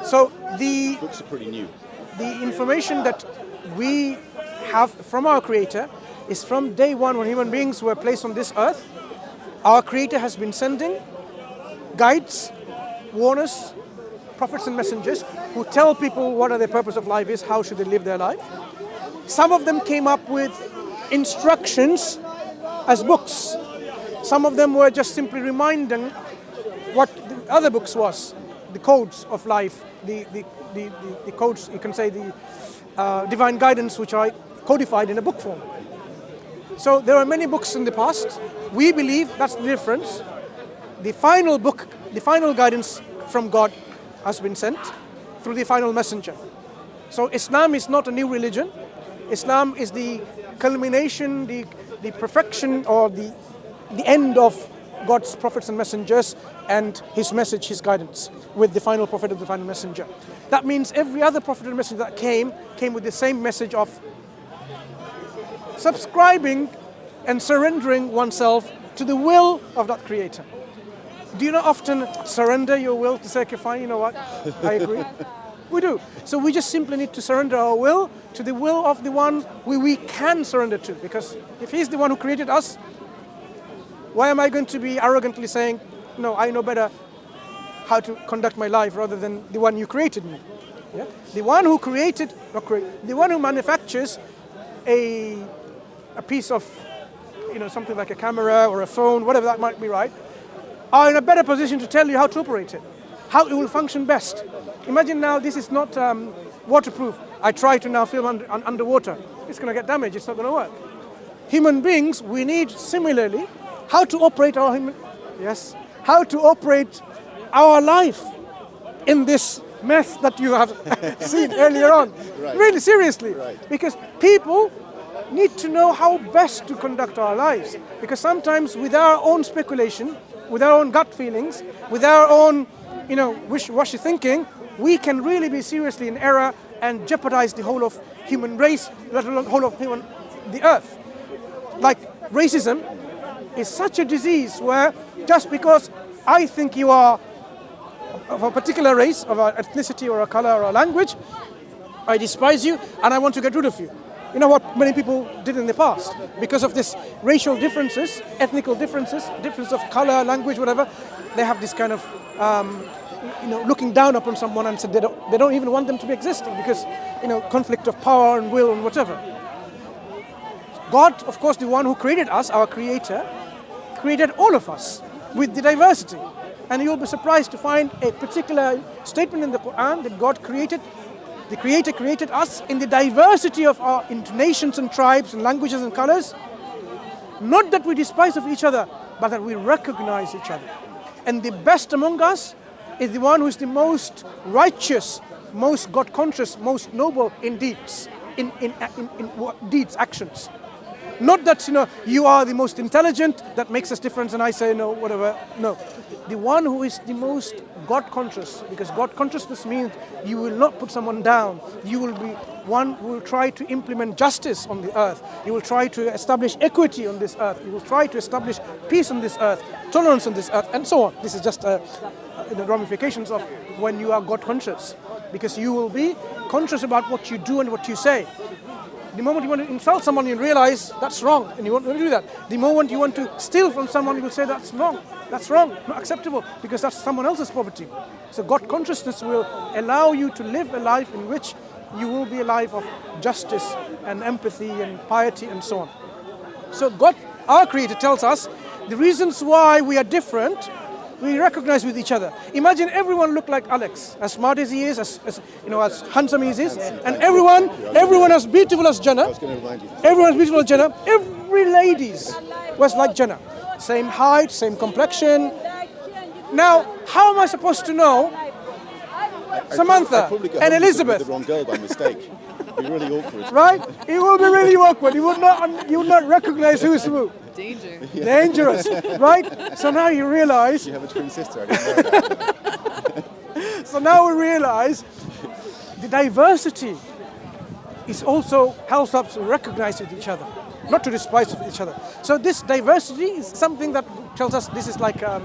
So the Books are pretty new. The information that we have from our Creator is from day one when human beings were placed on this earth. Our Creator has been sending guides, warners, prophets and messengers who tell people what the purpose of life is, how should they live their life. Some of them came up with instructions as books. Some of them were just simply reminding what the other books was. the codes of life, the codes, you can say the divine guidance which are codified in a book form. So there are many books in the past. We believe that's the difference. The final book, the final guidance from God has been sent through the final messenger. So Islam is not a new religion. Islam is the culmination, the perfection, or the end of God's prophets and messengers and his message, his guidance, with the final prophet and the final messenger. That means every other prophet and messenger that came with the same message of subscribing and surrendering oneself to the will of that creator. Do you not often surrender your will to say, fine, you know what, I agree? We do. So we just simply need to surrender our will to the will of the one who we can surrender to. Because if he's the one who created us, why am I going to be arrogantly saying, no, I know better how to conduct my life rather than the one you created me? Yeah? The one who the one who manufactures a piece of, something like a camera or a phone, whatever that might be, right, are in a better position to tell you how to operate it, how it will function best. Imagine now this is not waterproof. I try to now film underwater. It's going to get damaged. It's not going to work. Human beings, we need similarly how to operate how to operate our life in this mess that you have seen earlier on. Right. Really, seriously. Right. Because people need to know how best to conduct our lives. Because sometimes with our own speculation, with our own gut feelings, with our own, wishy-washy thinking, we can really be seriously in error and jeopardize the whole of human race, let alone the whole of the earth. Like racism is such a disease where just because I think you are of a particular race, of an ethnicity or a color or a language, I despise you and I want to get rid of you. You know what many people did in the past? Because of this racial differences, ethnical differences, difference of color, language, whatever, they have this kind of, looking down upon someone and said they don't even want them to be existing because, conflict of power and will and whatever. God, of course, the one who created us, our creator, created all of us with the diversity. And you'll be surprised to find a particular statement in the Quran that God created, the Creator created us in the diversity of our nations and tribes and languages and colors. Not that we despise of each other, but that we recognize each other. And the best among us is the one who is the most righteous, most God-conscious, most noble in deeds, in deeds, actions. Not that, you are the most intelligent, that makes us different, and I say, no, whatever. No. The one who is the most God-conscious, because God-consciousness means you will not put someone down. You will be one who will try to implement justice on the earth. You will try to establish equity on this earth. You will try to establish peace on this earth, tolerance on this earth, and so on. This is just the ramifications of when you are God-conscious, because you will be conscious about what you do and what you say. The moment you want to insult someone, you realize that's wrong, and you won't do that. The moment you want to steal from someone, you will say that's wrong, not acceptable, because that's someone else's property. So God consciousness will allow you to live a life in which you will be a life of justice and empathy and piety and so on. So God, our Creator, tells us the reasons why we are different, we recognize with each other. Imagine everyone look like Alex, as smart as he is, as handsome as he is, and everyone as beautiful as Jannah. Everyone as beautiful as Jannah. Every ladies was like Jannah. Same height, same complexion. Now, how am I supposed to know Samantha and Elizabeth? The wrong girl by mistake. It'd be really awkward. Right? It will be really awkward. You would not recognize who's who. Dangerous, right? So now you realize. You have a twin sister. I didn't know that. So now we realize the diversity is also helps us to recognize with each other, not to despise of each other. So this diversity is something that tells us this is like a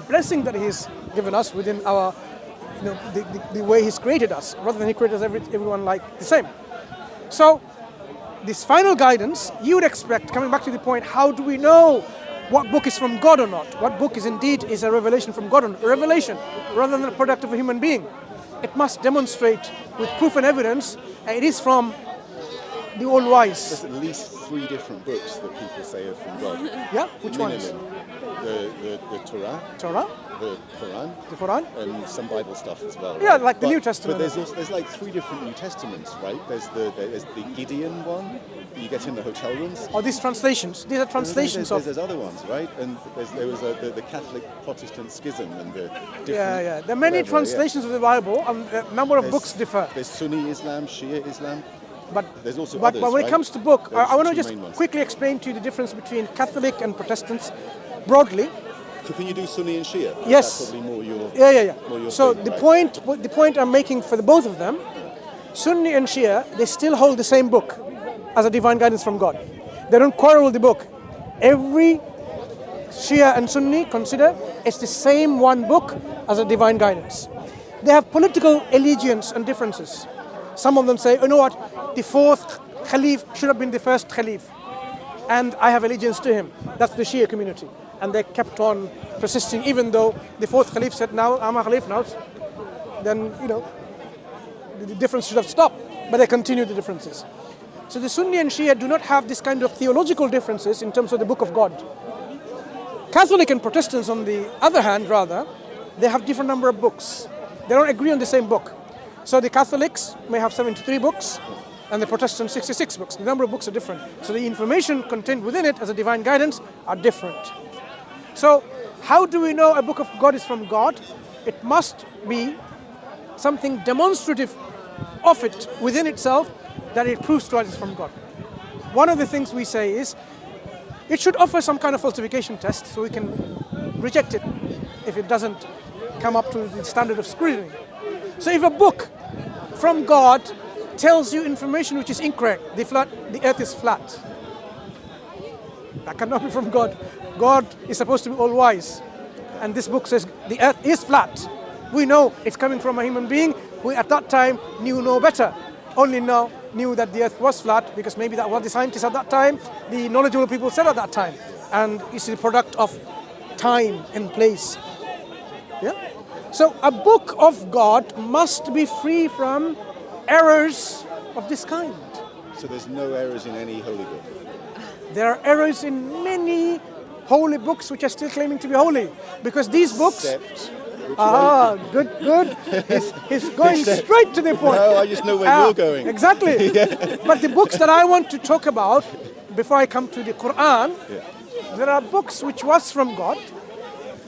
blessing that He's given us within our, the way He's created us, rather than He created everyone like the same. So this final guidance, you would expect, coming back to the point, how do we know what book is from God or not? What book is indeed a revelation from God or not? A revelation, rather than a product of a human being. It must demonstrate with proof and evidence, and it is from the All-Wise. There's at least 3 different books that people say are from God. Yeah? Which ones? The Torah. Torah? the Quran. The Quran? And some Bible stuff as well. Yeah, right? like the New Testament. But there's like 3 different New Testaments, right? There's the Gideon one that you get in the hotel rooms. Or these translations. These are translations There's other ones, right? And there was the Catholic Protestant schism and the different. Yeah. There are many translations of the Bible, and a number of books differ. There's Sunni Islam, Shia Islam. But there's also but others, when it right? comes to book, Those I want to two just main ones. quickly explain to you the difference between Catholic and Protestants broadly. So can you do Sunni and Shia? Yes. That's probably more your. Yeah. More your So thing, the right? point I'm making for the both of them, Sunni and Shia, they still hold the same book as a divine guidance from God. They don't quarrel with the book. Every Shia and Sunni consider it's the same one book as a divine guidance. They have political allegiance and differences. Some of them say, you know what, the 4th Khalif should have been the 1st Khalif, and I have allegiance to him. That's the Shia community. And they kept on persisting, even though the 4th Khalif said, now I'm a Khalif now, then, the difference should have stopped. But they continue the differences. So the Sunni and Shia do not have this kind of theological differences in terms of the Book of God. Catholic and Protestants, on the other hand, rather, they have different number of books. They don't agree on the same book. So the Catholics may have 73 books, and the Protestants 66 books. The number of books are different. So the information contained within it as a divine guidance are different. So how do we know a book of God is from God? It must be something demonstrative of it within itself that it proves to us is from God. One of the things we say is it should offer some kind of falsification test so we can reject it if it doesn't come up to the standard of scrutiny. So if a book from God tells you information which is incorrect, the earth is flat, that cannot be from God. God is supposed to be all wise, and this book says the earth is flat. We know it's coming from a human being who at that time knew no better, only now knew that the earth was flat because maybe that was the scientists at that time, the knowledgeable people said at that time, and it's the product of time and place. Yeah? So a book of God must be free from errors of this kind. So there's no errors in any holy book. There are errors in many holy books which are still claiming to be holy, because these books. Except. Good. He's going straight to the point. No, I just know where you're going. Exactly. But the books that I want to talk about before I come to the Quran, there are books which was from God,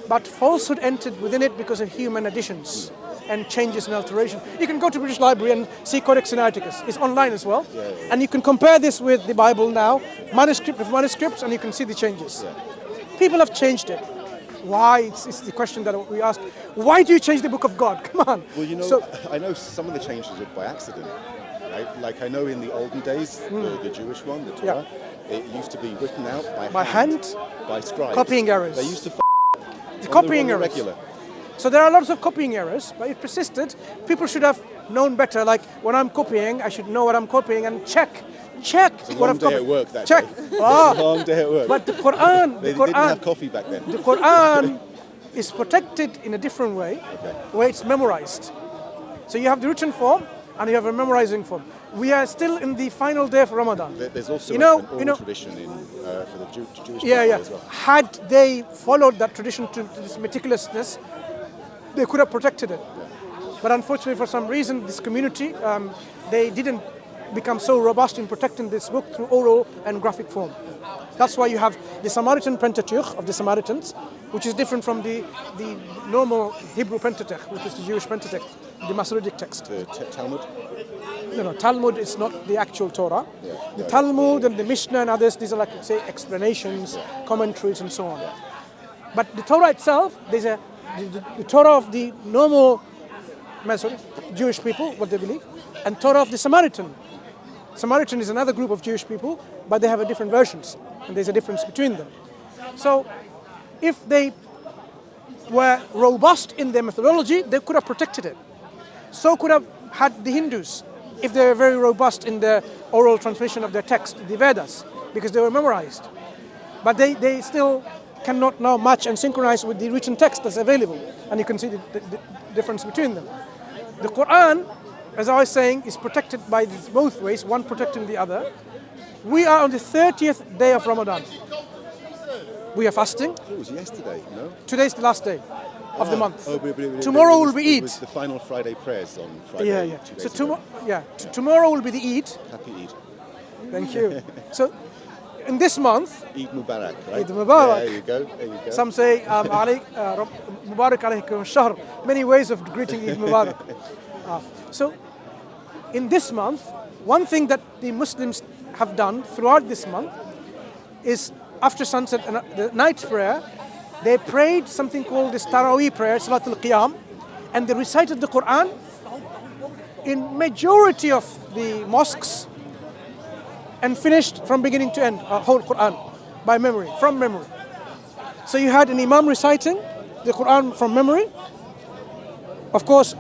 but falsehood entered within it because of human additions and changes and alteration. You can go to British Library and see Codex Sinaiticus. It's online as well. And you can compare this with the Bible now, manuscript of manuscripts, and you can see the changes. People have changed it. Why? It's the question that we ask. Why do you change the book of God? Come on. Well, I know some of the changes were by accident. Right? Like I know in the olden days, the Jewish one, the Torah, it used to be written out by hand, by scribes. Copying errors. They used to the copying errors. Regular. So there are lots of copying errors, but it persisted. People should have known better. Like when I'm copying, I should know what I'm copying and check what I've copied. At work that check. Day. It's a long day at work. But the Quran, they didn't have coffee back then. The Quran is protected in a different way, where it's memorized. So you have the written form and you have a memorizing form. We are still in the final day of Ramadan. There's also an oral tradition for the Jewish people as well. Had they followed that tradition to this meticulousness, they could have protected it. But unfortunately, for some reason, this community, they didn't become so robust in protecting this book through oral and graphic form. That's why you have the Samaritan Pentateuch of the Samaritans, which is different from the normal Hebrew Pentateuch, which is the Jewish Pentateuch, the Masoretic text. The Talmud? No, Talmud is not the actual Torah. The Talmud and the Mishnah and others, these are like, say, explanations, commentaries, and so on. But the Torah itself, there's the Torah of the normal Jewish people, what they believe, and Torah of the Samaritan. Samaritan is another group of Jewish people, but they have different versions, and there's a difference between them. So, if they were robust in their methodology, they could have protected it. So could have had the Hindus, if they were very robust in their oral transmission of their text, the Vedas, because they were memorized. But they still cannot now match and synchronize with the written text that's available, and you can see the difference between them. The Quran, as I was saying, is protected by both ways, one protecting the other. We are on the 30th day of Ramadan. We are fasting. It was yesterday, no? Today's the last day. of the month. But Tomorrow it will was- be it Eid. was the final Friday prayers on Friday. Yeah, yeah. 2 So days ago. tomorrow will be the Eid. Happy Eid. Thank you. So in this month, Eid Mubarak, right? Eid Mubarak. Yeah, there you go. There you go. some say Mubarak alaykum shahr. Many ways of greeting Eid Mubarak. So in this month, one thing that the Muslims have done throughout this month is after sunset and the night prayer, they prayed something called this Taraweeh prayer, Salatul Qiyam, and they recited the Quran in majority of the mosques and finished from beginning to end, whole Quran by memory, from memory. So you had an imam reciting the Quran from memory. Of course,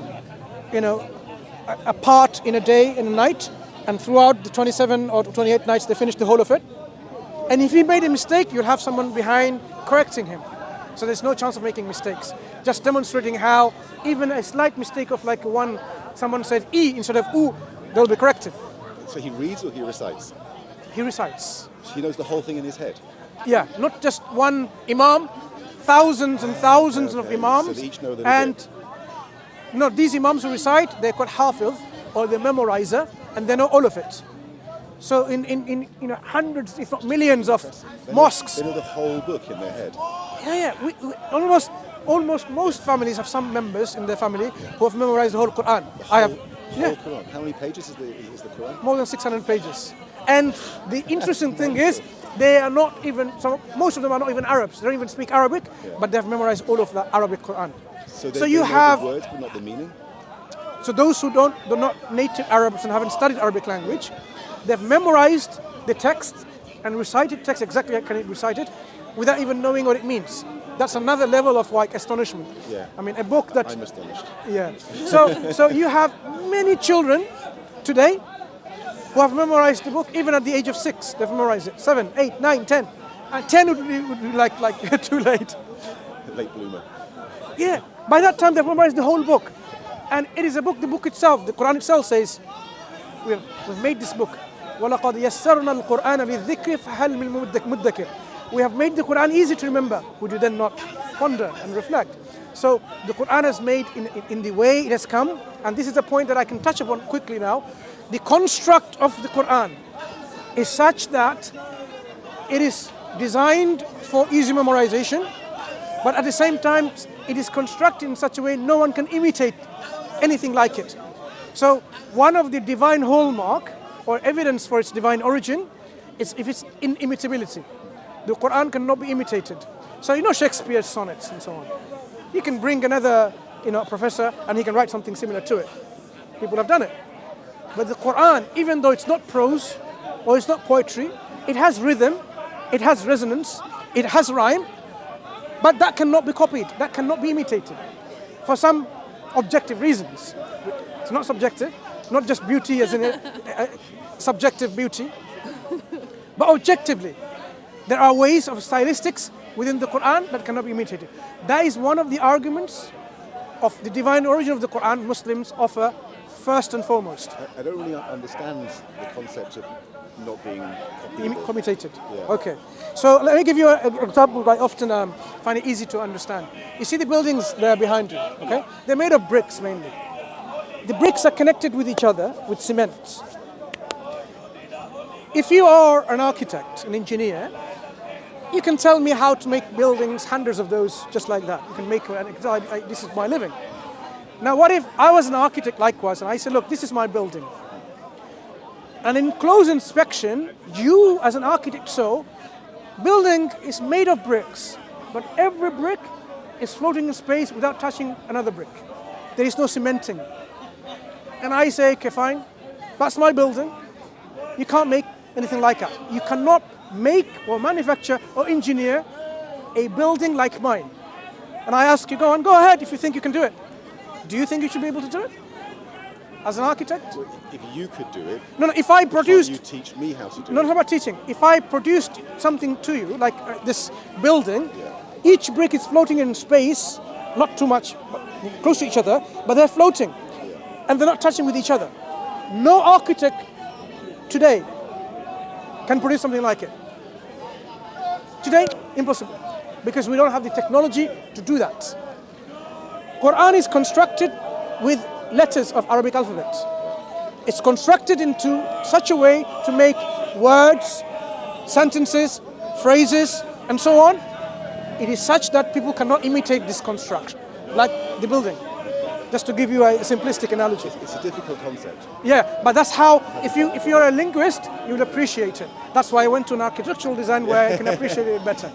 a part in a day and a night, and throughout the 27 or 28 nights they finished the whole of it. And if he made a mistake, you'll have someone behind correcting him. So there's no chance of making mistakes. Just demonstrating how even a slight mistake of like someone said E instead of U, they'll be corrected. So he reads or he recites? He recites. He knows the whole thing in his head. Yeah, not just one imam, thousands and thousands of Okay, imams. so they each know their and bit. no, these imams who recite, they're called hafiz or the memorizer, and they know all of it. So in hundreds, if not millions of mosques. They know the whole book in their head. Yeah. We almost most families have some members in their family who have memorized the whole Quran. I have. Whole Quran. How many pages is the Quran? More than 600 pages. And the interesting thing is, they are not even, most of them are not even Arabs. They don't even speak Arabic, but they have memorized all of the Arabic Quran. So you know have the words but not the meaning? So those who they're not native Arabs and haven't studied Arabic language, they've memorized the text and recited text exactly like it recited without even knowing what it means. That's another level of like astonishment. Yeah. I mean, a book that. I'm astonished. Yeah. So you have many children today who have memorized the book even at the age of 6. They've memorized it. 7, 8, 9, 10. And 10 would be like too late. Late bloomer. Yeah. By that time they've memorized the whole book. And it is a book, the book itself, the Quran itself says, we've made this book. وَلَقَدْ يَسَّرْنَا الْقُرْآنَ بِالذِّكْرِ فَهَلْ مِن مُدَّكِرٍ. We have made the Quran easy to remember. Would you then not ponder and reflect? So the Quran is made in the way it has come, and this is a point that I can touch upon quickly now. The construct of the Quran is such that it is designed for easy memorization, but at the same time it is constructed in such a way no one can imitate anything like it. So one of the divine hallmark or evidence for its divine origin is if it's inimitability. The Quran cannot be imitated. So Shakespeare's sonnets and so on. You can bring another professor and he can write something similar to it. People have done it. But the Quran, even though it's not prose or it's not poetry, it has rhythm, it has resonance, it has rhyme, but that cannot be copied, that cannot be imitated for some objective reasons. It's not subjective, not just beauty as in subjective beauty, but objectively. There are ways of stylistics within the Quran that cannot be imitated. That is one of the arguments of the divine origin of the Quran Muslims offer first and foremost. I don't really understand the concept of not being Commutated. Yeah. Okay. So let me give you an example that I often find it easy to understand. You see the buildings there behind you, okay? They're made of bricks mainly. The bricks are connected with each other with cement. If you are an architect, an engineer, you can tell me how to make buildings, hundreds of those, just like that. You can make, this is my living. Now what if I was an architect likewise and I said, look, this is my building. And in close inspection, you as an architect building is made of bricks, but every brick is floating in space without touching another brick. There is no cementing. And I say, okay, fine, that's my building. You can't make anything like that. You cannot make or manufacture or engineer a building like mine. And I ask you, go ahead if you think you can do it. Do you think you should be able to do it? As an architect? If you could do it, no, if I produced... Can't you teach me how to do it? Not about teaching. If I produced something to you, like this building, each brick is floating in space, not too much, close to each other, but they're floating. And they're not touching with each other. No architect today can produce something like it. Today, impossible. Because we don't have the technology to do that. Quran is constructed with letters of Arabic alphabet. It's constructed into such a way to make words, sentences, phrases, and so on. It is such that people cannot imitate this construction, like the building. Just to give you a simplistic analogy. It's a difficult concept. Yeah, but that's how, if you're a linguist, you'll appreciate it. That's why I went to an architectural design where I can appreciate it better.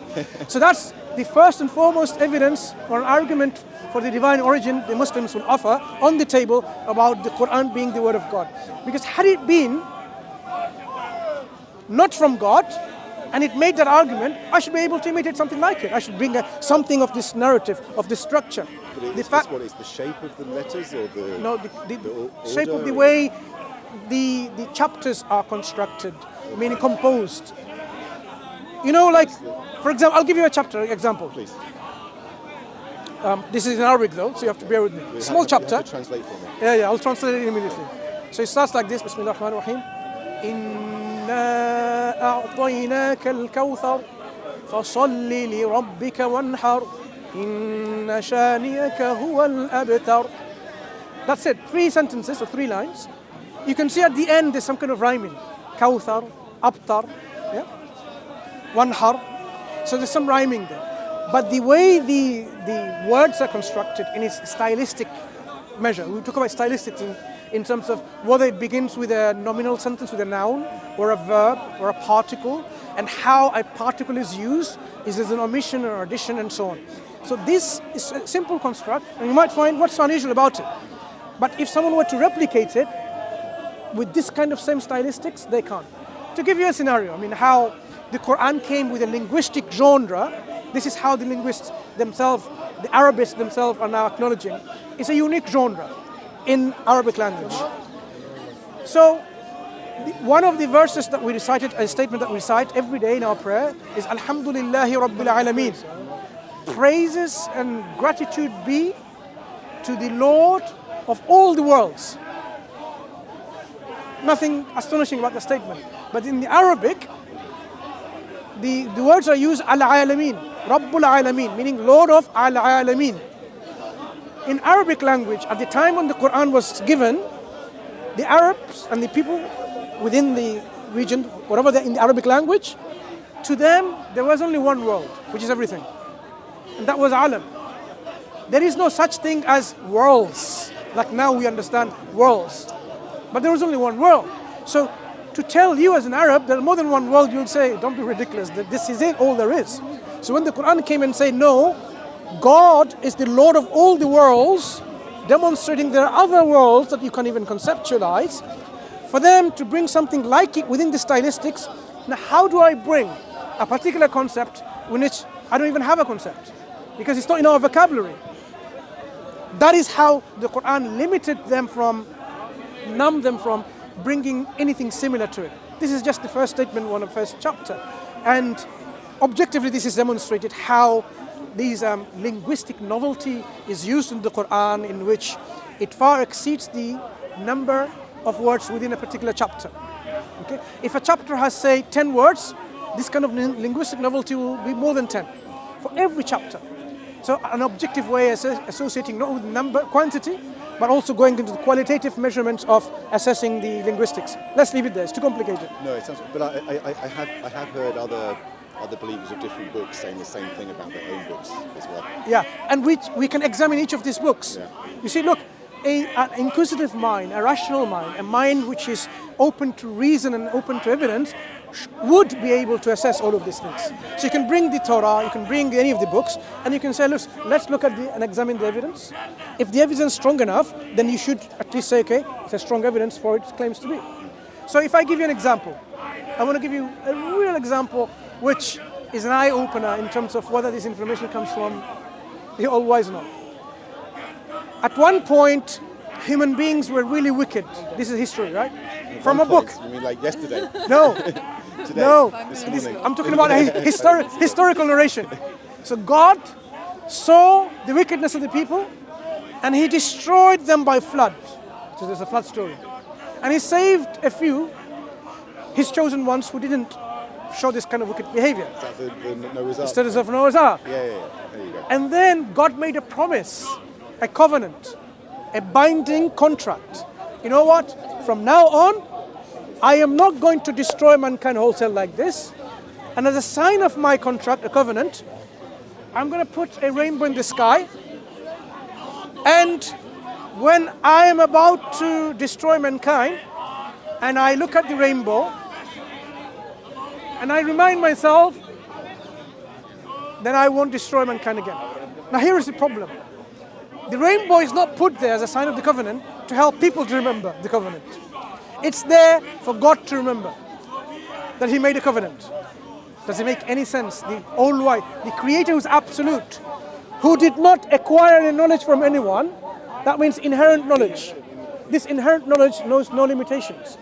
So that's the first and foremost evidence or an argument for the divine origin the Muslims will offer on the table about the Quran being the word of God. Because had it been not from God, and it made that argument, I should be able to imitate something like it. I should bring something of this narrative, of this structure. But what is the shape of the letters or the no the shape of the way the chapters are constructed, meaning composed. You know, like for example, I'll give you a chapter example. Please. This is in Arabic though, so you have to bear with me. Small chapter. You have to translate for me. Yeah, I'll translate it immediately. So it starts like this. Bismillah ar-Rahman ar-Rahim. إِنَّا أَعْطَيْنَاكَ الْكَوْثَرَ فَصَلِّ لِرَبِّكَ وَانْحَرْ إِنَّ شَانِئَكَ هُوَ الْأَبْتَرُ. That's it. 3 sentences or 3 lines. You can see at the end there's some kind of rhyming. Kawthar, Abtar, yeah? Wanhar. So there's some rhyming there. But the way the words are constructed in its stylistic measure, we talk about stylistics in terms of whether it begins with a nominal sentence with a noun or a verb or a particle, and how a particle is used, is there an omission or addition and so on. So this is a simple construct, and you might find what's so unusual about it. But if someone were to replicate it with this kind of same stylistics, they can't. To give you a scenario, I mean how the Quran came with a linguistic genre, this is how the linguists themselves, the Arabists themselves are now acknowledging, it's a unique genre in Arabic language. So one of the verses that we recited, a statement that we recite every day in our prayer is Alhamdulillahi Rabbil Alameen. Praises and gratitude be to the Lord of all the worlds. Nothing astonishing about the statement. But in the Arabic, the words are used Al-Alameen, Rabbul Alameen, meaning Lord of Al-Alameen. In Arabic language, at the time when the Quran was given, the Arabs and the people within the region, whatever they're in the Arabic language, to them there was only one world, which is everything. And that was Alam. There is no such thing as worlds, like now we understand worlds. But there was only one world. So to tell you as an Arab there's more than one world, you'll say, don't be ridiculous, that this is it, all there is. So when the Quran came and said, no, God is the Lord of all the worlds, demonstrating there are other worlds that you can't even conceptualize, for them to bring something like it within the stylistics. Now how do I bring a particular concept in which I don't even have a concept? Because it's not in our vocabulary. That is how the Quran limited them from, numbed them from bringing anything similar to it. This is just the first statement, one of the first chapter. And objectively this is demonstrated how these linguistic novelty is used in the Quran, in which it far exceeds the number of words within a particular chapter. Okay? If a chapter has, say, 10 words, this kind of linguistic novelty will be more than 10 for every chapter. So an objective way associating not with number, quantity, but also going into the qualitative measurements of assessing the linguistics. Let's leave it there, it's too complicated. No, it sounds, but I have heard other believers of different books saying the same thing about their own books as well. Yeah, and we can examine each of these books. Yeah. You see, look, an inquisitive mind, a rational mind, a mind which is open to reason and open to evidence, would be able to assess all of these things. So you can bring the Torah, you can bring any of the books, and you can say, look, let's look at and examine the evidence. If the evidence is strong enough, then you should at least say, okay, it's a strong evidence for its claims to be. So if I give you an example, I want to give you a real example which is an eye-opener in terms of whether this information comes from the all-wise or not. At one point, human beings were really wicked. This is history, right? From a book. You mean like yesterday? No. Today? No. This morning? I'm talking about a historical narration. So God saw the wickedness of the people and he destroyed them by flood. So there's a flood story. And he saved a few, his chosen ones, who didn't show this kind of wicked behavior. Is that the Noah's Ark? Instead of Noah's Ark. Yeah. There you go. And then God made a promise a covenant, a binding contract. You know what? From now on, I am not going to destroy mankind wholesale like this. And as a sign of my contract, a covenant, I'm going to put a rainbow in the sky. And when I am about to destroy mankind, and I look at the rainbow, and I remind myself that I won't destroy mankind again. Now here is the problem. The rainbow is not put there as a sign of the covenant to help people to remember the covenant. It's there for God to remember that He made a covenant. Does it make any sense? The all-wise, the Creator who's absolute, who did not acquire any knowledge from anyone, that means inherent knowledge. This inherent knowledge knows no limitations.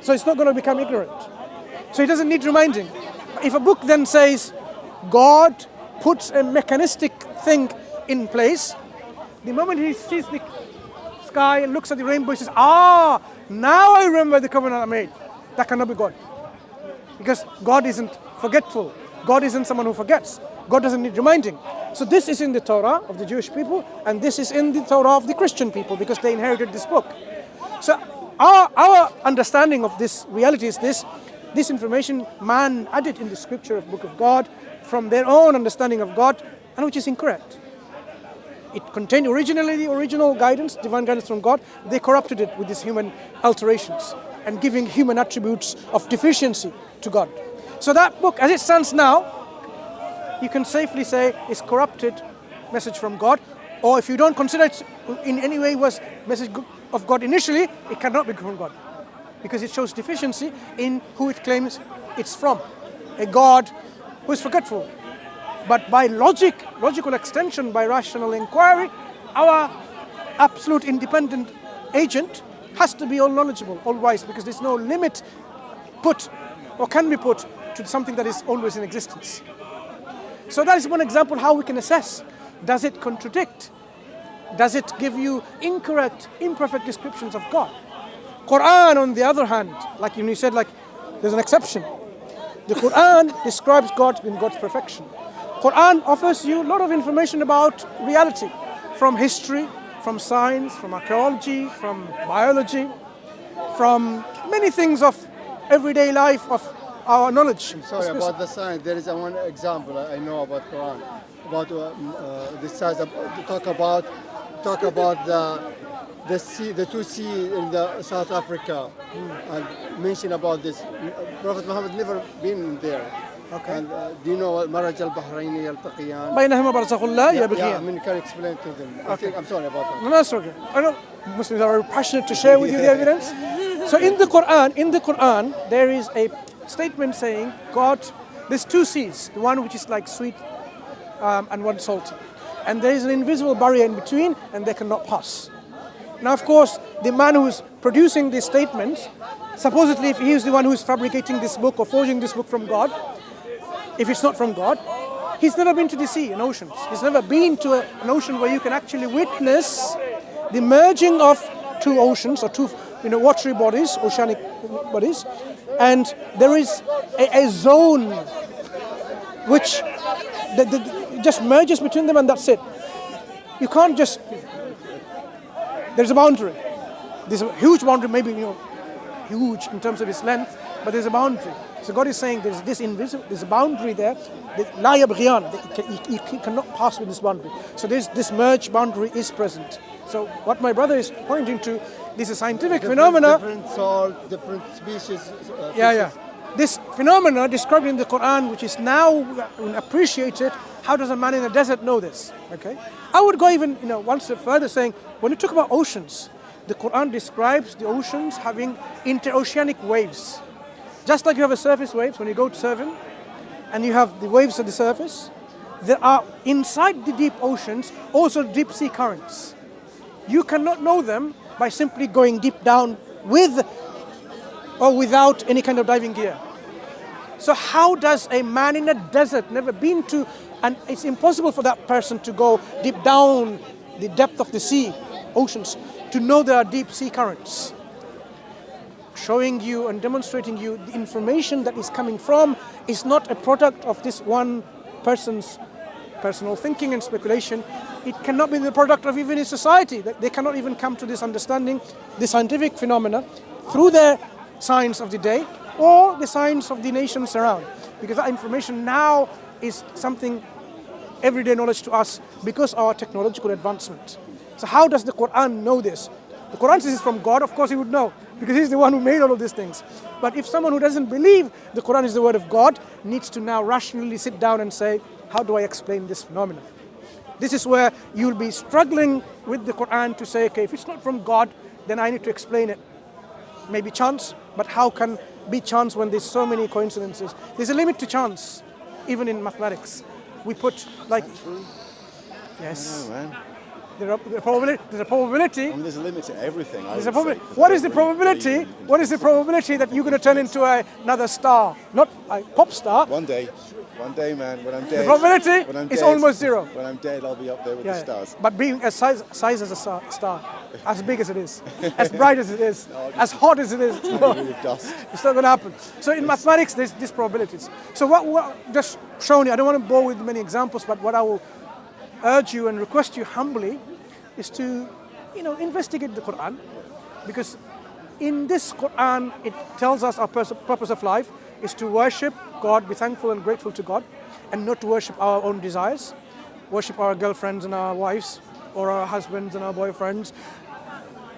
So it's not going to become ignorant. So He doesn't need reminding. If a book then says, God puts a mechanistic thing in place, the moment he sees the sky and looks at the rainbow, he says, now I remember the covenant I made. That cannot be God. Because God isn't forgetful. God isn't someone who forgets. God doesn't need reminding. So this is in the Torah of the Jewish people, and this is in the Torah of the Christian people, because they inherited this book. So our understanding of this reality is this information man added in the scripture of Book of God from their own understanding of God, and which is incorrect. It contained originally the original guidance, divine guidance from God. They corrupted it with these human alterations and giving human attributes of deficiency to God. So that book, as it stands now, you can safely say is corrupted message from God. Or if you don't consider it in any way was message of God initially, it cannot be from God, because it shows deficiency in who it claims it's from, a God who is forgetful. But by logical extension, by rational inquiry, our absolute independent agent has to be all knowledgeable, all wise, because there's no limit put or can be put to something that is always in existence. So that is one example how we can assess. Does it contradict? Does it give you incorrect, imperfect descriptions of God? Quran, on the other hand, like you said, like there's an exception. The Quran describes God in God's perfection. Quran offers you a lot of information about reality, from history, from science, from archaeology, from biology, from many things of everyday life, of our knowledge. I'm sorry about the science. There is one example I know about Quran. About this size. Talk about the sea, the two seas in the South Africa, and mention about this. Prophet Muhammad never been there. Okay. And do you know what مرج البحرين يلتقيان? بينهما برزخ لا Yeah, يبغيان. I mean, can you explain to them? Okay. I'm sorry about that. No, that's okay. I know Muslims are very passionate to share with you the evidence. So in the Quran, there is a statement saying God, there's two seas, the one which is like sweet and one salty. And there is an invisible barrier in between, and they cannot pass. Now, of course, the man who's producing these statements, supposedly if he is the one who's fabricating this book or forging this book from God, if it's not from God, he's never been to the sea and oceans. He's never been to an ocean where you can actually witness the merging of two oceans or two watery bodies, oceanic bodies, and there is a zone which just merges between them, and that's it. You can't just... There's a boundary. There's a huge boundary, maybe huge in terms of its length, but there's a boundary. So God is saying there's this invisible, there's a boundary there. La yabghiyan, you cannot pass with this boundary. So this merged boundary is present. So what my brother is pointing to, this is a scientific phenomena. Different salt, different species. Yeah. This phenomena described in the Quran, which is now appreciated. How does a man in the desert know this? Okay, I would go even one step further, saying when you talk about oceans, the Quran describes the oceans having interoceanic waves. Just like you have a surface waves when you go surfing, and you have the waves at the surface, there are inside the deep oceans also deep sea currents. You cannot know them by simply going deep down with or without any kind of diving gear. So how does a man in a desert, never been to, and it's impossible for that person to go deep down the depth of the sea, oceans, to know there are deep sea currents? Showing you and demonstrating you the information that is coming from is not a product of this one person's personal thinking and speculation. It cannot be the product of even a society. They cannot even come to this understanding, the scientific phenomena, through their science of the day or the science of the nations around. Because that information now is something everyday knowledge to us because of our technological advancement. So how does the Quran know this? The Quran says it's from God, of course he would know, because he's the one who made all of these things. But if someone who doesn't believe the Quran is the word of God needs to now rationally sit down and say, how do I explain this phenomenon? This is where you'll be struggling with the Quran to say, okay, if it's not from God, then I need to explain it. Maybe chance, but how can be chance when there's so many coincidences? There's a limit to chance, even in mathematics. We put like, yes. Oh, man. There's a probability. I mean, there's a limit to everything. What is the probability? What is the probability that you're going to turn into another star, not a pop star? One day, man. When I'm dead, The probability is almost zero. When I'm dead, I'll be up there with the stars. But being as size as a star, as big as it is, as bright as it is, as hot as it is, With dust. it's not going to happen. So in mathematics, there's these probabilities. So what just showing you, I don't want to bore with many examples, but what I will urge you and request you humbly is to, investigate the Quran, because in this Quran it tells us our purpose of life is to worship God, be thankful and grateful to God, and not to worship our own desires, worship our girlfriends and our wives, or our husbands and our boyfriends,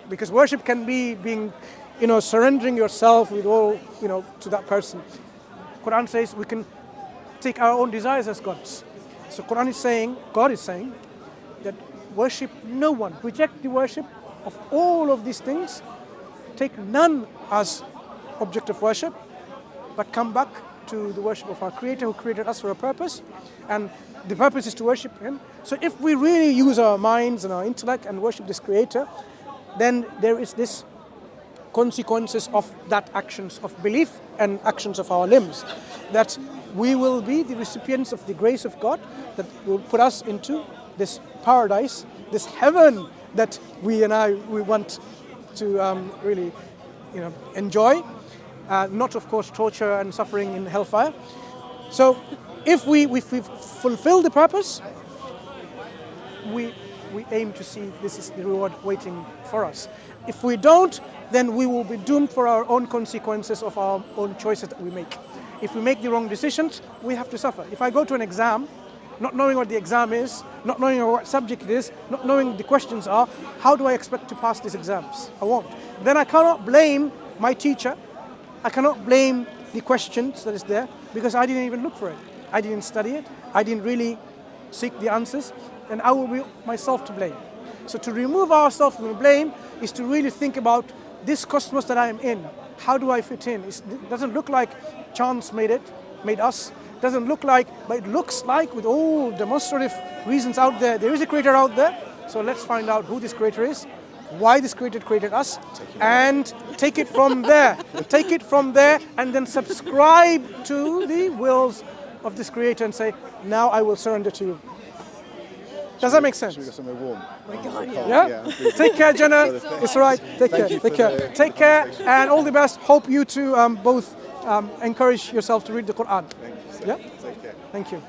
because worship can be being, surrendering yourself with all, to that person. Quran says we can take our own desires as gods. So Quran is saying, God is saying, that worship no one. Reject the worship of all of these things. Take none as object of worship, but come back to the worship of our Creator who created us for a purpose. And the purpose is to worship Him. So if we really use our minds and our intellect and worship this Creator, then there is this consequences of that actions of belief and actions of our limbs, that we will be the recipients of the grace of God that will put us into this paradise, this heaven that we want to really enjoy, not of course torture and suffering in hellfire. So if we fulfill the purpose, we aim to see this is the reward waiting for us. If we don't, then we will be doomed for our own consequences of our own choices that we make. If we make the wrong decisions, we have to suffer. If I go to an exam, not knowing what the exam is, not knowing what subject it is, not knowing the questions are, how do I expect to pass these exams? I won't. Then I cannot blame my teacher. I cannot blame the questions that is there because I didn't even look for it. I didn't study it. I didn't really seek the answers, and I will be myself to blame. So to remove ourselves from the blame is to really think about this cosmos that I am in. How do I fit in? It doesn't look like chance made us. Doesn't look like, but it looks like with all demonstrative reasons out there, there is a creator out there. So let's find out who this creator is, why this creator created us, and take it from there. Take it from there and then subscribe to the wills of this creator and say, now I will surrender to you. Does that make sense? Should we go somewhere warm? Yeah? Take care, Jenna. It's all right. Take care. Take care. Take care, and all the best. Hope you to both encourage yourself to read the Quran. Thank you, sir. Yeah? Take care. Thank you.